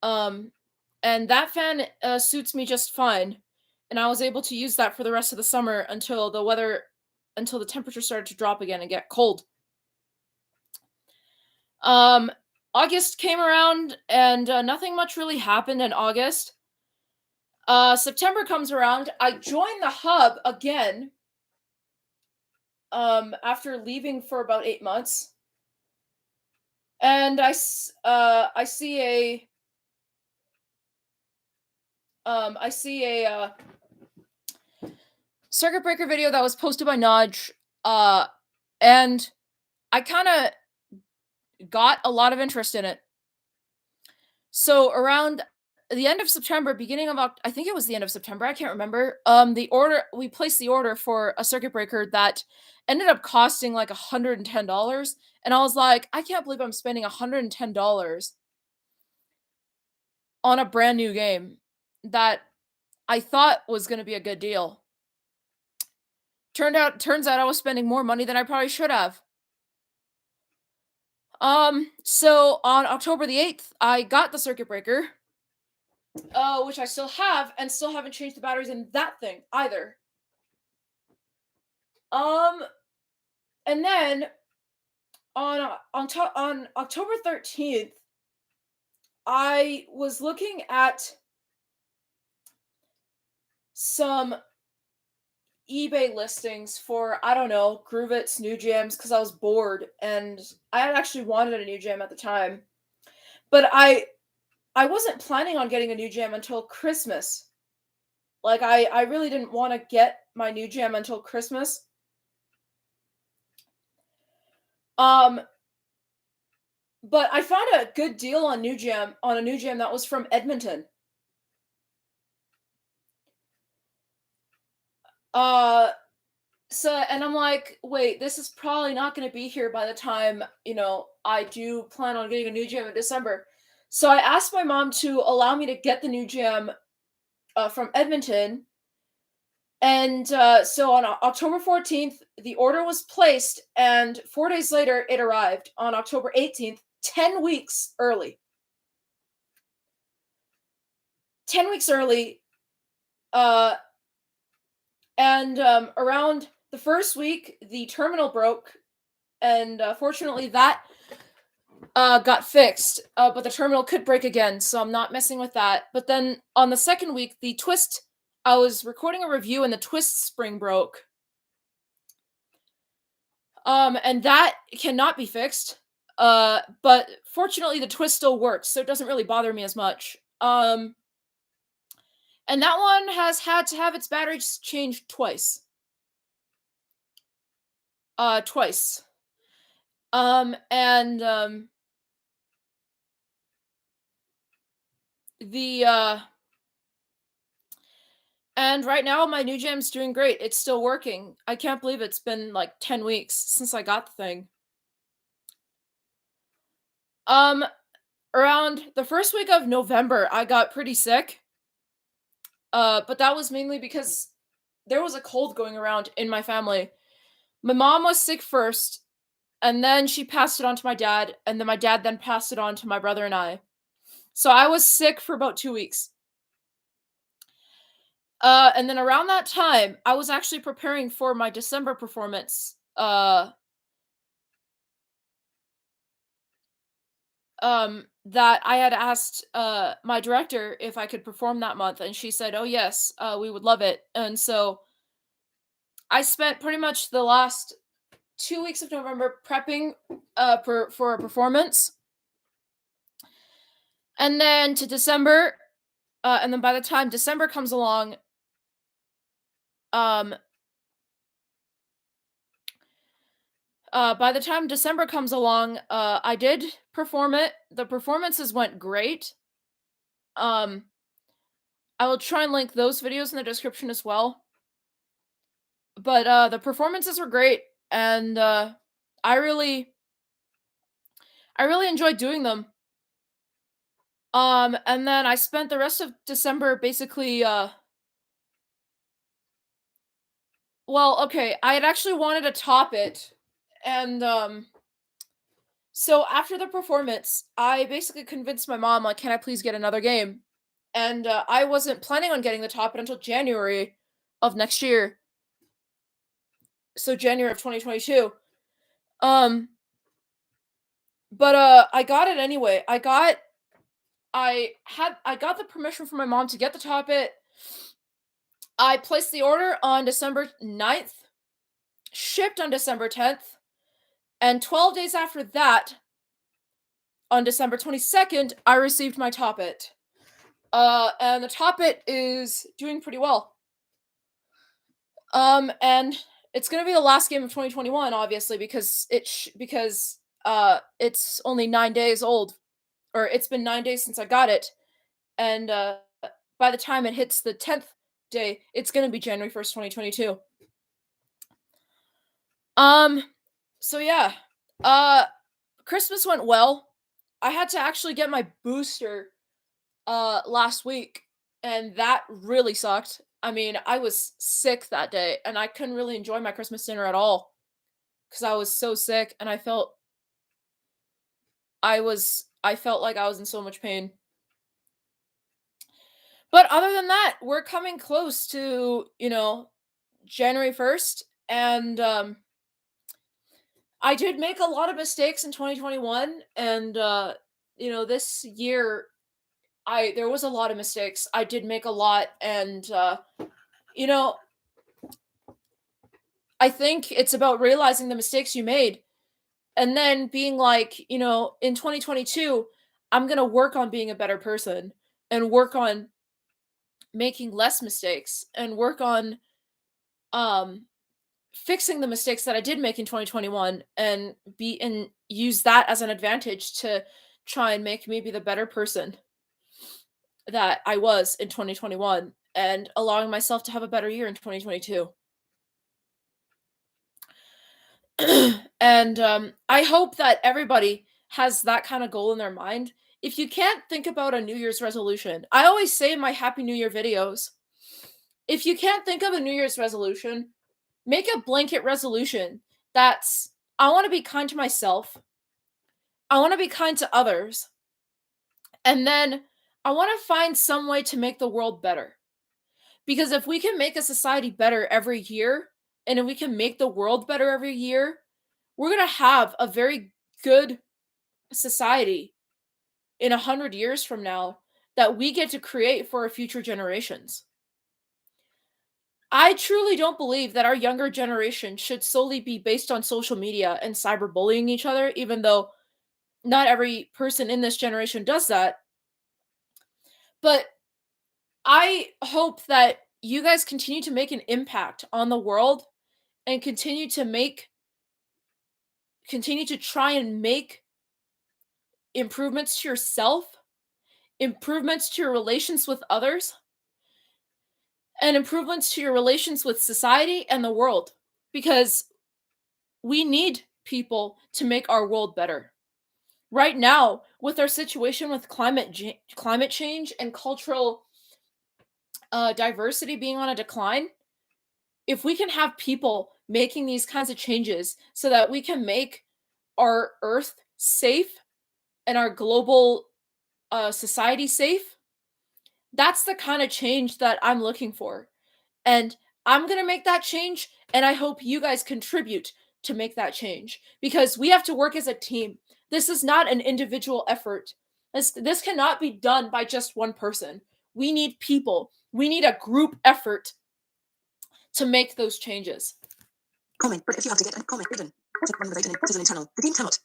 And that fan suits me just fine. And I was able to use that for the rest of the summer until the temperature started to drop again and get cold. August came around and nothing much really happened in August. September comes around. I joined the hub again. After leaving for about 8 months. And I see a circuit breaker video that was posted by Nudge, and I kind of got a lot of interest in it. So around the end of September, beginning of I think it was the end of September, I can't remember. We placed the order for a circuit breaker that ended up costing like $110, and I was like, I can't believe I'm spending $110 on a brand new game that I thought was going to be a good deal. Turns out I was spending more money than I probably should have. So on October the 8th, I got the circuit breaker, which I still have, and still haven't changed the batteries in that thing either. And then on October 13th, I was looking at some eBay listings for, I don't know, Groovit's new jams, because I was bored and I had actually wanted a new jam at the time. But I I wasn't planning on getting a new gym until Christmas. Like, I really didn't want to get my new gym until Christmas. But I found a good deal on a new gym that was from Edmonton. And I'm like, wait, this is probably not going to be here by the time, I do plan on getting a new gym in December. So I asked my mom to allow me to get the new gym from Edmonton. And so on October 14th, the order was placed, and 4 days later, it arrived on October 18th, 10 weeks early. 10 weeks early. And around the first week, the terminal broke, and fortunately that got fixed, but the terminal could break again, so I'm not messing with that. But then on the second week, I was recording a review and the twist spring broke. And that cannot be fixed. But fortunately the twist still works, so it doesn't really bother me as much. And that one has had to have its batteries changed twice. Twice. And right now my new gym's doing great. It's still working. I can't believe it's been like 10 weeks since I got the thing. Around the first week of November, I got pretty sick. But that was mainly because there was a cold going around in my family. My mom was sick first, and then she passed it on to my dad, and then my dad then passed it on to my brother and I. So I was sick for about 2 weeks. And then around that time, I was actually preparing for my December performance. That I had asked my director if I could perform that month, and she said, "Oh yes, we would love it." And so I spent pretty much the last 2 weeks of November prepping for a performance, and then to December, and then by the time December comes along, I did perform it. The performances went great. I will try and link those videos in the description as well. But the performances were great, and I really enjoyed doing them. And then I spent the rest of December basically well, okay, I had actually wanted to top it, and so after the performance, I basically convinced my mom, like, can I please get another game? And I wasn't planning on getting the top it until January of next year. So January of 2022. But I got it anyway. I got the permission from my mom to get the top it. I placed the order on December 9th, shipped on December 10th, and 12 days after that, on December 22nd, I received my top it. And the top it is doing pretty well. And it's gonna be the last game of 2021, obviously, because it's only 9 days old, or it's been 9 days since I got it, and by the time it hits the 10th day, it's gonna be January 1st, 2022. So yeah, Christmas went well. I had to actually get my booster last week, and that really sucked. I mean, I was sick that day, and I couldn't really enjoy my Christmas dinner at all because I was so sick, and I felt like I was in so much pain. But other than that, we're coming close to, January 1st, and I did make a lot of mistakes in 2021, and this year there was a lot of mistakes. I did make a lot, and I think it's about realizing the mistakes you made and then being like, in 2022, I'm going to work on being a better person and work on making less mistakes and work on fixing the mistakes that I did make in 2021 and use that as an advantage to try and make me be the better person that I was in 2021 and allowing myself to have a better year in 2022. And I hope that everybody has that kind of goal in their mind. If you can't think about a New Year's resolution, I always say in my Happy New Year videos, if you can't think of a New Year's resolution, make a blanket resolution that's, I want to be kind to myself. I want to be kind to others. And then I want to find some way to make the world better. Because if we can make a society better every year, and if we can make the world better every year, we're going to have a very good society in 100 years from now that we get to create for our future generations. I truly don't believe that our younger generation should solely be based on social media and cyberbullying each other, even though not every person in this generation does that. But I hope that you guys continue to make an impact on the world and continue to try and make improvements to yourself, improvements to your relations with others, and improvements to your relations with society and the world, because we need people to make our world better. Right now, with our situation with climate change and cultural diversity being on a decline, if we can have people making these kinds of changes so that we can make our Earth safe and our global society safe, that's the kind of change that I'm looking for. And I'm going to make that change, and I hope you guys contribute to make that change, because we have to work as a team. This is not an individual effort. This cannot be done by just one person. We need people. We need a group effort to make those changes. Comment, but if you have to get a comment hidden, run without what is an internal? The game cannot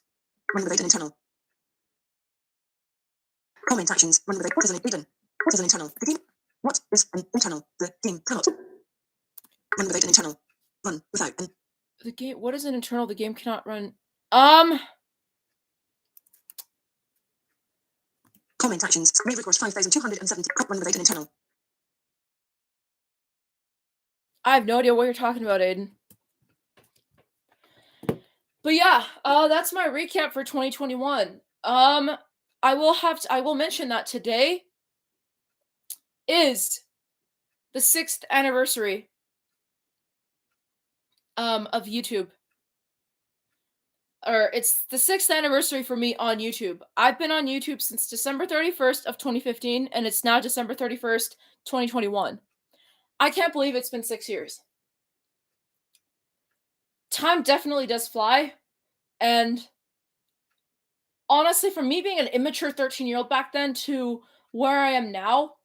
run without an internal. Comment actions, run without what is an hidden? What is an internal? The game, what is an internal? The game cannot run without an internal. Run without an. The game, what is an internal? The game cannot run. Comment actions, Rave recourse 5270, run without an internal. I have no idea what you're talking about, Aiden. But yeah, that's my recap for 2021. I will mention that today is the 6th anniversary of YouTube. Or it's the 6th anniversary for me on YouTube. I've been on YouTube since December 31st of 2015, and it's now December 31st, 2021. I can't believe it's been 6 years. Time definitely does fly, and honestly, from me being an immature 13-year-old back then to where I am now,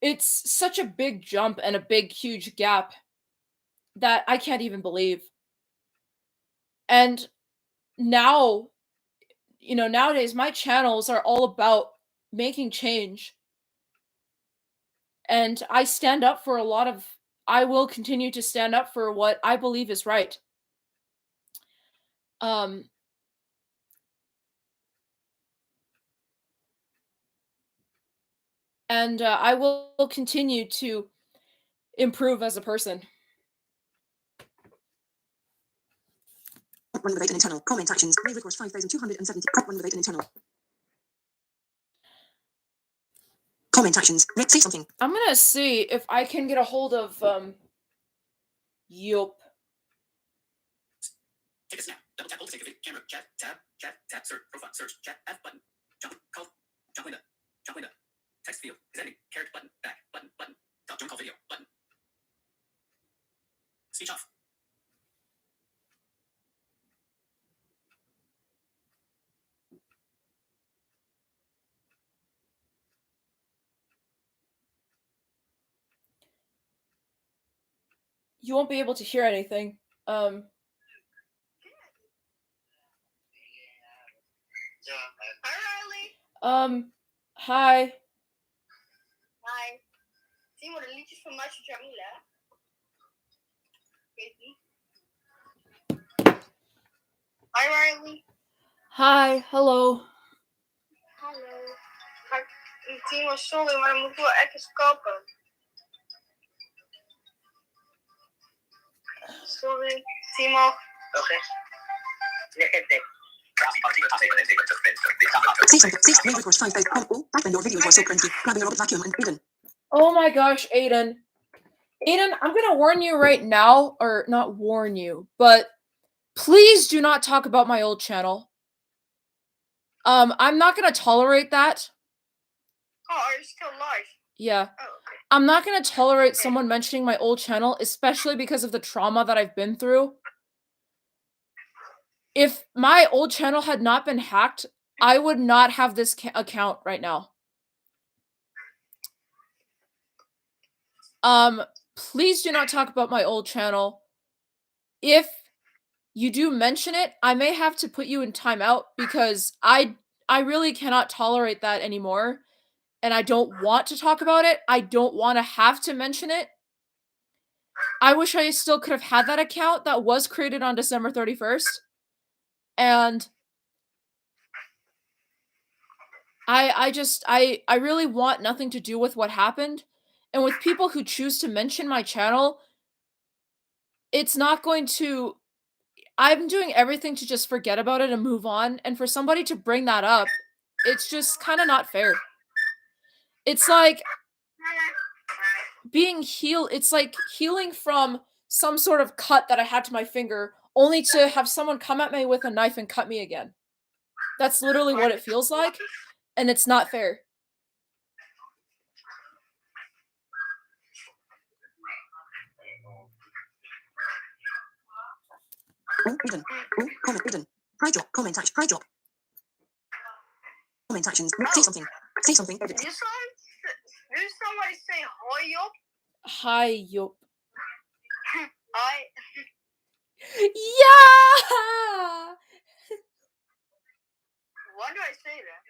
it's such a big jump and a big, huge gap that I can't even believe. And now, nowadays, my channels are all about making change. And I will continue to stand up for what I believe is right. And I will continue to improve as a person. Run without an internal. Comment actions, Rave recourse 5270, run without an internal. Comment actions, say something. I'm gonna see if I can get a hold of Yup. Take a snap. Double tap, hold to take a video. Camera, chat, tab, search, profile, search, chat, F button, jump, call, jump window, text field, is editing, character button, back, button, top, join call video, button. Speech off. You won't be able to hear anything. Hi, Riley. Hi. Hi. Timo, de liedjes van Meisje Jamila. Weet niet. Hi Riley. Hi, hello. Hallo. Timo, sorry, maar dan moet ik wel even kopen. Sorry, Timo. Oké. Save something. Save main records 5000. Oh, back when your videos were so cringy. Grabbing a Robert vacuum and Aiden. Oh my gosh, Aiden. Aiden, I'm gonna warn you right now, or not warn you, but please do not talk about my old channel. I'm not gonna tolerate that. Oh, are you still live? Yeah. Oh, okay. I'm not gonna tolerate someone mentioning my old channel, especially because of the trauma that I've been through. If my old channel had not been hacked, I would not have this account right now. Please do not talk about my old channel. If you do mention it, I may have to put you in timeout because I really cannot tolerate that anymore. And I don't want to talk about it. I don't want to have to mention it. I wish I still could have had that account that was created on December 31st. And I really want nothing to do with what happened. And with people who choose to mention my channel, it's not going to, I'm doing everything to just forget about it and move on. And for somebody to bring that up, it's just kind of not fair. It's like it's like healing from some sort of cut that I had to my finger, only to have someone come at me with a knife and cut me again. That's literally what it feels like, and it's not fair. Oh, Aiden. Oh, comment Aiden. High drop. Comment action. High drop. Comment actions. Say something. Say something. Edit. Did somebody say hi, Job? Hi, Job. Hi. Yeah! Why do I say that?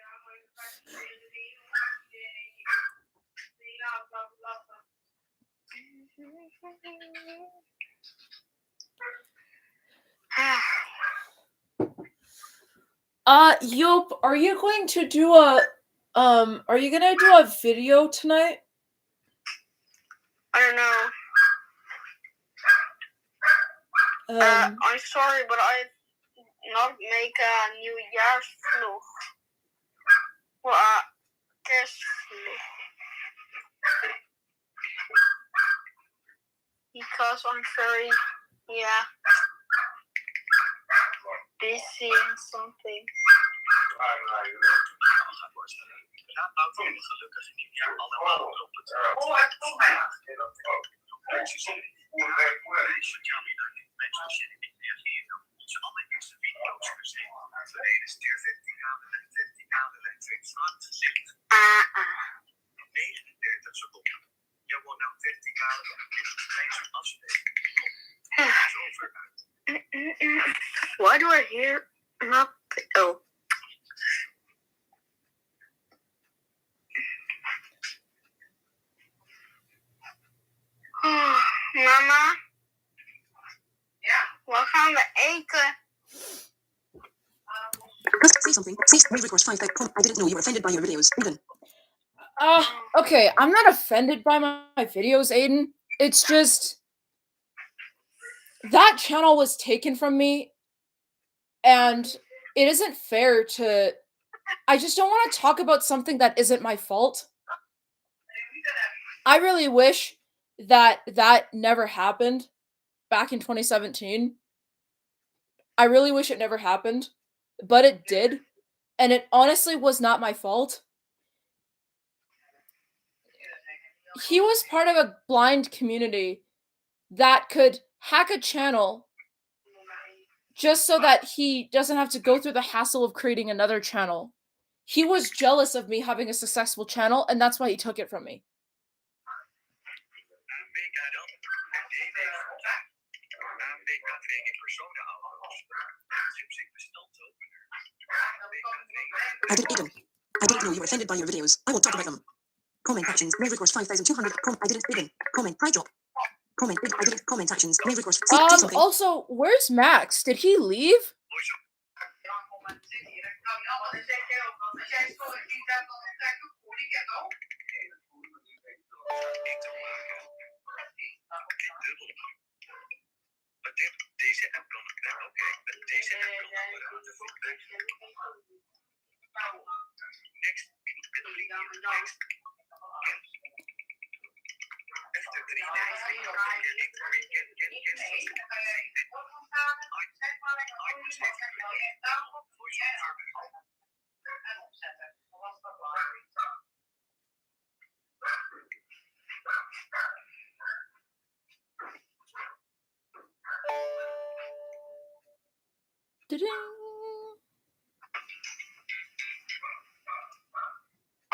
Job, are you going to do a video tonight? I don't know. I'm sorry, but I not make a nieuwjaarsvlog. Well, kerstvlog. Because I'm very, busy and something. Why do I hear nothing? Oh. Mama? Wat gaan we eten? Just say something. Say main records 5000. I didn't know you were offended by your videos. Aiden. Okay, I'm not offended by my videos, Aiden. It's just that channel was taken from me, and it isn't fair to. I just don't want to talk about something that isn't my fault. I really wish that never happened back in 2017. I really wish it never happened, but it did, and it honestly was not my fault. He was part of a blind community that could hack a channel just so that he doesn't have to go through the hassle of creating another channel. He was jealous of me having a successful channel, and that's why he took it from me. I didn't didn't know you were offended by your videos. I won't talk about them. Comment actions. Rave request 5,200. I didn't even. Comment. Pride drop. Comment. I didn't. Comment actions. Rave request. Say something. Also, where's Max? Did he leave? Deze app kan ik dan oké. Deze app kan Next. Next. Efter 3.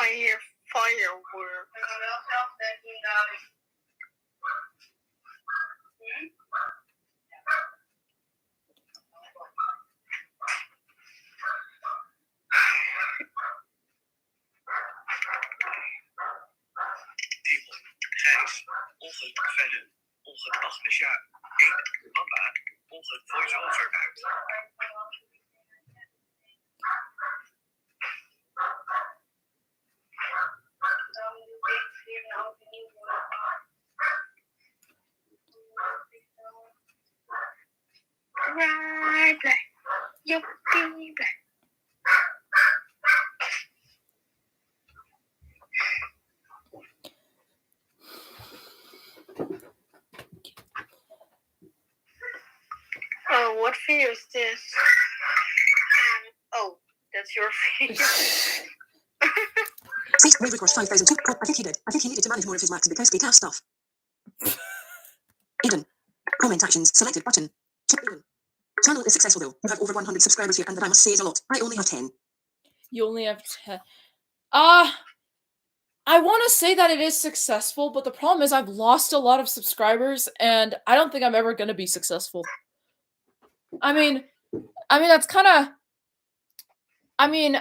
I hear firework. Gijs, ongevennen, ongedacht jaar. 1. Papa, onge voice-over uit. Right black. Yo, be black. Oh, what fear is this? Oh, that's your fear. Say rave request 5,002. I think he did. I think he needed to manage more of his Max Bukowski cast stuff. Aiden. Comment actions. Selected button. Aiden. Channel is successful though. You have over 100 subscribers here, and that I must say is a lot. I only have 10. You only have 10. I want to say that it is successful, but the problem is I've lost a lot of subscribers, and I don't think I'm ever going to be successful. I mean, that's kind of...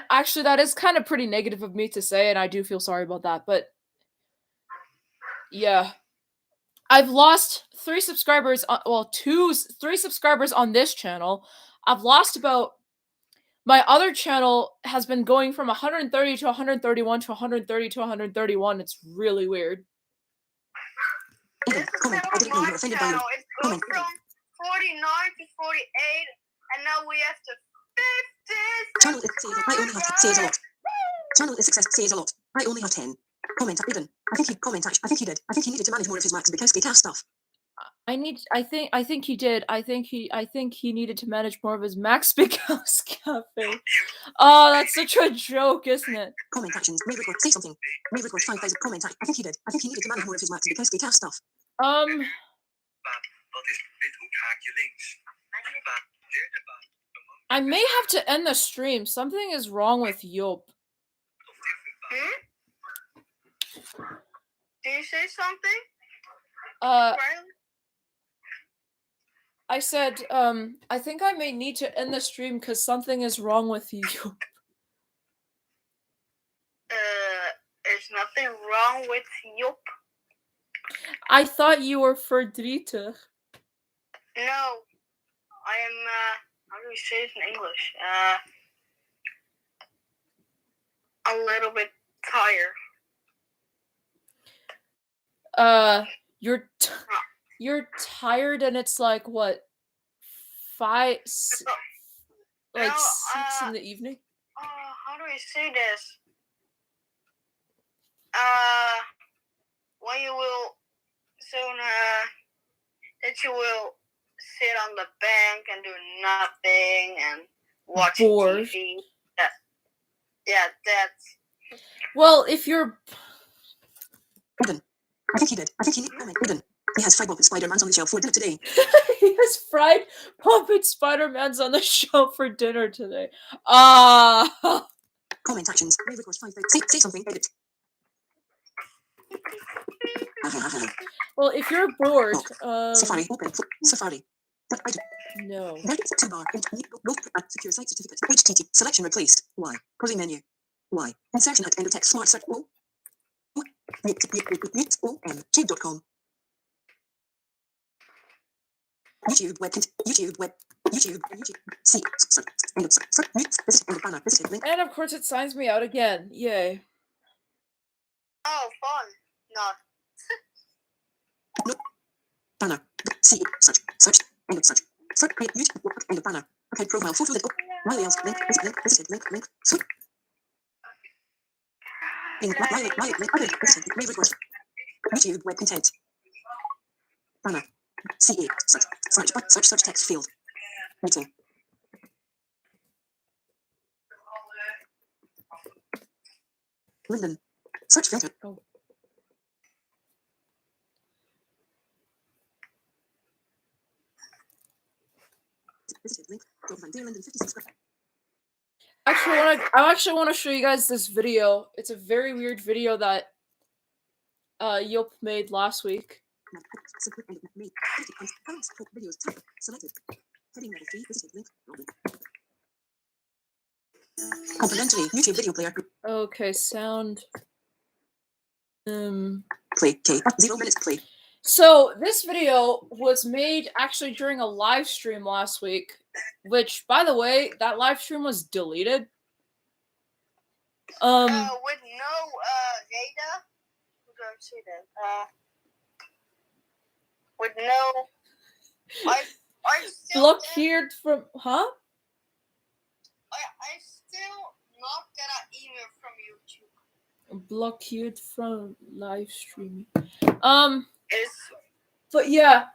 actually, that is kind of pretty negative of me to say, and I do feel sorry about that, but... yeah. I've lost 3 subscribers, 3 subscribers on this channel. I've lost about... My other channel has been going from 130 to 131 to 130 to 131. It's really weird. Aiden. Comment. I didn't know you were offended by your... It's gone Comment. from 49 to 48, and now we have to 50. Channel is say I only have say is a lot. Channel is success say is a lot. I only have 10. Comment Aiden. I think he comment I think he did. I think he needed to manage more of his Max Bukowski cast stuff. I think he did. I think he needed to manage more of his Max Bukowski cafe. Oh, that's such a joke, isn't it? Comment actions. Rave record. Say something. Rave record 5,000. Comment. I think he did. I think he needed to manage more of his Max Bukowski cast stuff. Wat is dit hoekhaakje links? Baan, derde baan. I may have to end the stream. Something is wrong with Yelp. Do you say something? Uh, Riley? I said, I think I may need to end the stream because something is wrong with Yelp. There's nothing wrong with Yelp. I thought you were verdrietig. No, I am, how do we say it in English? A little bit tired. You're tired and it's like, what, 5, like 6 in the evening? How do I say this? When you will soon, that you will sit on the bank and do nothing and watch Bored. TV. That's... Well, if you're... Aiden. I think he did. I think he needed comment. Aiden. He has fried puppet Spider-Man's on the shelf for dinner today. He has fried puppet Spider-Man's on the shelf for dinner today. Comment actions. Rave record 5,000. Say something. Edit. Well, if you're bored, Safari. Open. Safari. Item. no. Bar. Secure site certificate. HTTP. Selection replaced. Y. Closing menu. Y. Insertion at end of text. Smart search. O. Tube.com. YouTube web. YouTube web. YouTube. See. Search. End of search. This is end of banner. This is link. And of course it signs me out again. Yay. Oh, fun. No. Banner. See. Search. Search. End of search. Search. Create YouTube. End of banner. Okay. Profile photo. Riley else. Link. This link. This is link. Search. Link. Riley. Other. This is favorite request. YouTube web content. Banner. CE. Search. Search text field. Meeting. Linden. Search filter. Oh. Visited link. Van der Linden 56. I actually want to show you guys this video. It's a very weird video that Yelp made last week. Videos tab. Selected. Heading level 3. Visited link. Complimentary YouTube video player. Okay, sound. Play. K. 0 minutes play. So this video was made actually during a live stream last week, which, by the way, that live stream was deleted. With no data. Who do I see that? With no. I still Blocked from, huh? I still not get an email from YouTube. Blocked from live streaming. It's But yeah,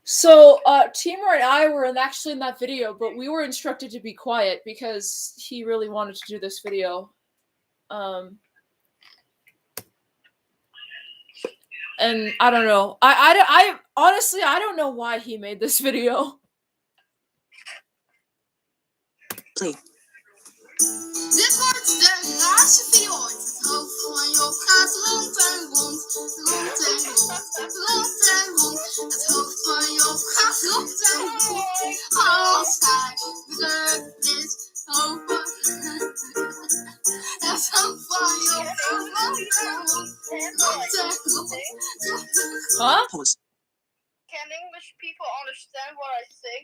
so Timur and I were actually in that video, but we were instructed to be quiet because he really wanted to do this video. And I don't know. I honestly, I don't know why he made this video. Play. Dit wordt de raarste video ooit. Het hoofd van Job gaat rond en rond, rond en rond, rond en rond. Het hoofd van Job gaat rond en rond, als hij druk is over. Het hoofd van Job gaat rond en rond, rond en rond. Huh? Pause. Can English people understand what I say?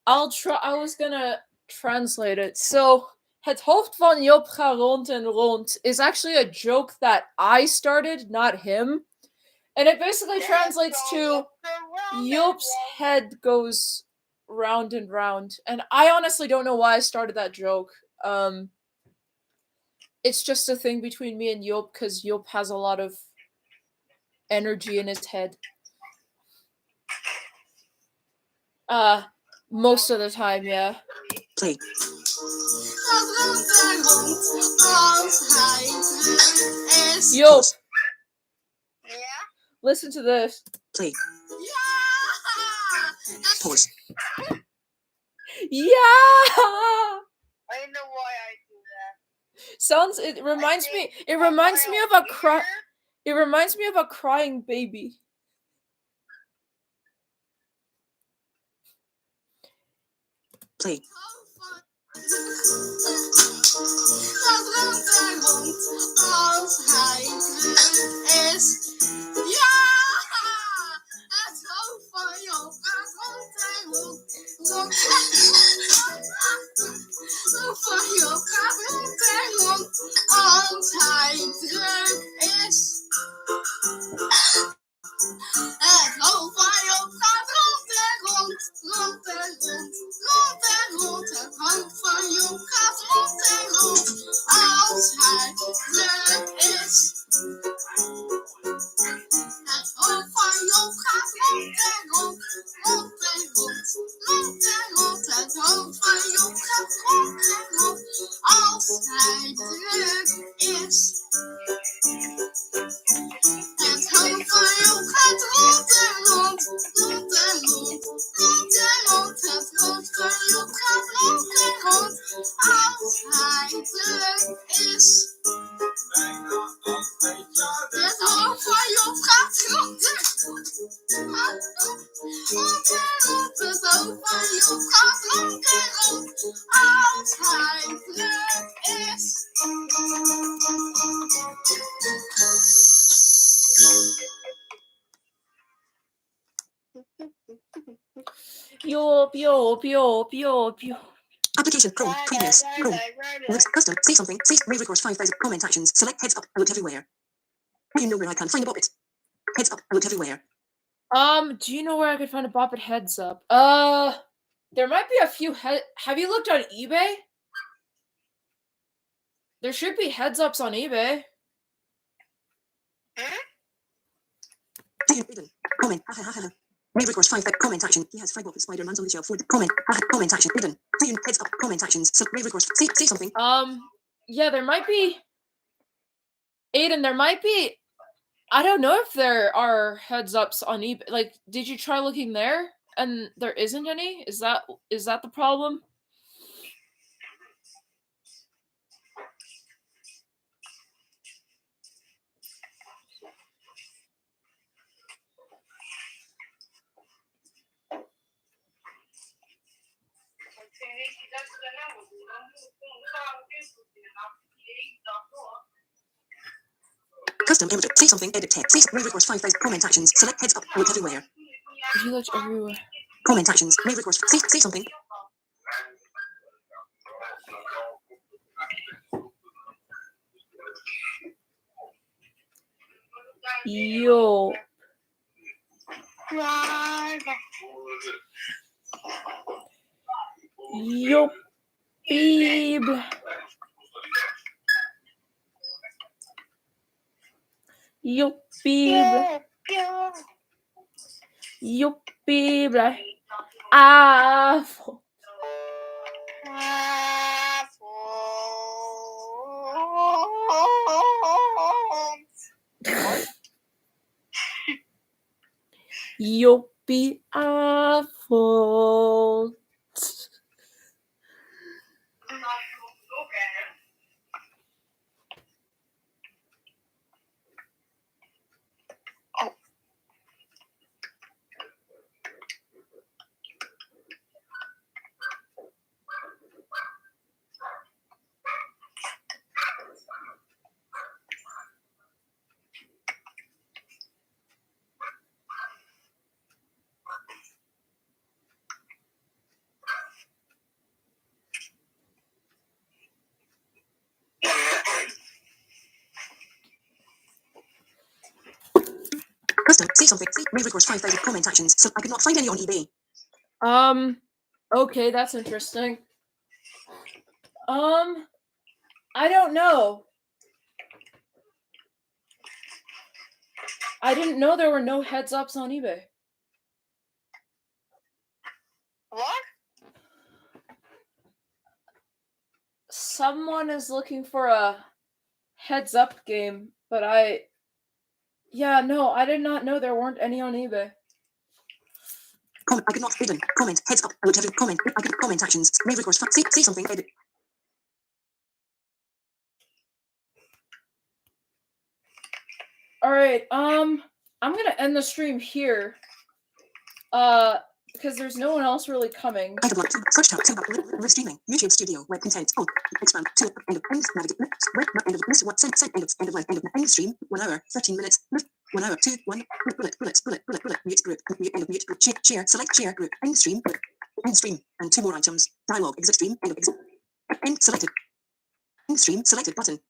I'll try. I was gonna translate it. So, het hoofd van Job gaat rond en rond is actually a joke that I started, not him. And it basically translates to Job's head goes round and round. And I honestly don't know why I started that joke. It's just a thing between me and Job because Job has a lot of energy in his head. Most of the time, yeah. Play. Gaat rond en rond, als hij druk is. Job, Pause. Yeah? listen to this. Play. Ja! Pause. Yeah! I know why I do that. Sounds it reminds me of a it reminds me of a crying baby. Play. Gaat rond en rond, als hij druk is. Ja! Het hoofd van Job gaat rond en rond, rond het hoofd van Job gaat rond en rond, als hij druk is. Het hoofd van Job gaat rond en rond, rond en rond, rond en rond. Het hoofd van Job gaat rond en rond, als hij druk is. Het hoofd van Job gaat rond en rond, rond en rond, rond en rond. Het hoofd van Job gaat rond en rond, als hij druk is. Het hoofd van Job gaat rond en rond, rond en rond, rond en rond. Het hoofd van Job gaat rond en rond, als hij druk is. Het hoofd van Job gaat rond en rond, rond en rond. Het hoofd van Job gaat rond en rond, als hij druk is. Yup, yup, yup, yup, yup. Application Chrome. Previous. Chrome. List custom. Say something. Say Rave records 5,000 comment actions. Select heads up. I look everywhere. Do you know where I can find a bobbit? Heads up. I look everywhere. Do you know where I could find a bobbit heads up? There might be a few have you looked on eBay? There should be heads ups on eBay. Do you Eden? Comment. Rave records 5,000 comment action. He has 5 bobbit Spider-Man's on the shelf for the comment. Comment action. Eden. Do you heads up? Comment actions. So Rave records. Say something. Yeah, there might be. Aiden, there might be. I don't know if there are heads ups on eBay. Like, did you try looking there and there isn't any? Is that the problem? Custom image. Say something. Edit text. Say Rave records 5,000 comment actions. Select heads up. I look everywhere. You looked everywhere. Comment actions. Rave records. Say something. Yo. Yo, babe. Yo, babe. Yo, babe. Ah. Yuppie apple. Custom. Say something. Say Rave records 5,000 comment actions. So I could not find any on eBay. Okay, that's interesting. I don't know. I didn't know there were no heads ups on eBay. What? Someone is looking for a heads up game, but I did not know there weren't any on eBay. Comment. I could not hidden. Comment. Heads up. I look every comment. I could comment actions. Rave records. Say something. Edit. All right. I'm gonna end the stream here. Because there's no one else really coming. Item block. Search tab. Live streaming. YouTube Studio. Web content. Oh. Expand. To end of end. Navigate. Web. End of list. What? Send. End of life. End of stream. 1 hour. 13 minutes. 1 hour. 2. 1. Bullet. Mute group. End of mute group. Share. Select share group. End stream. End stream. And 2 more items. Dialogue. Exit stream. End of exit. End selected. End stream. Selected button.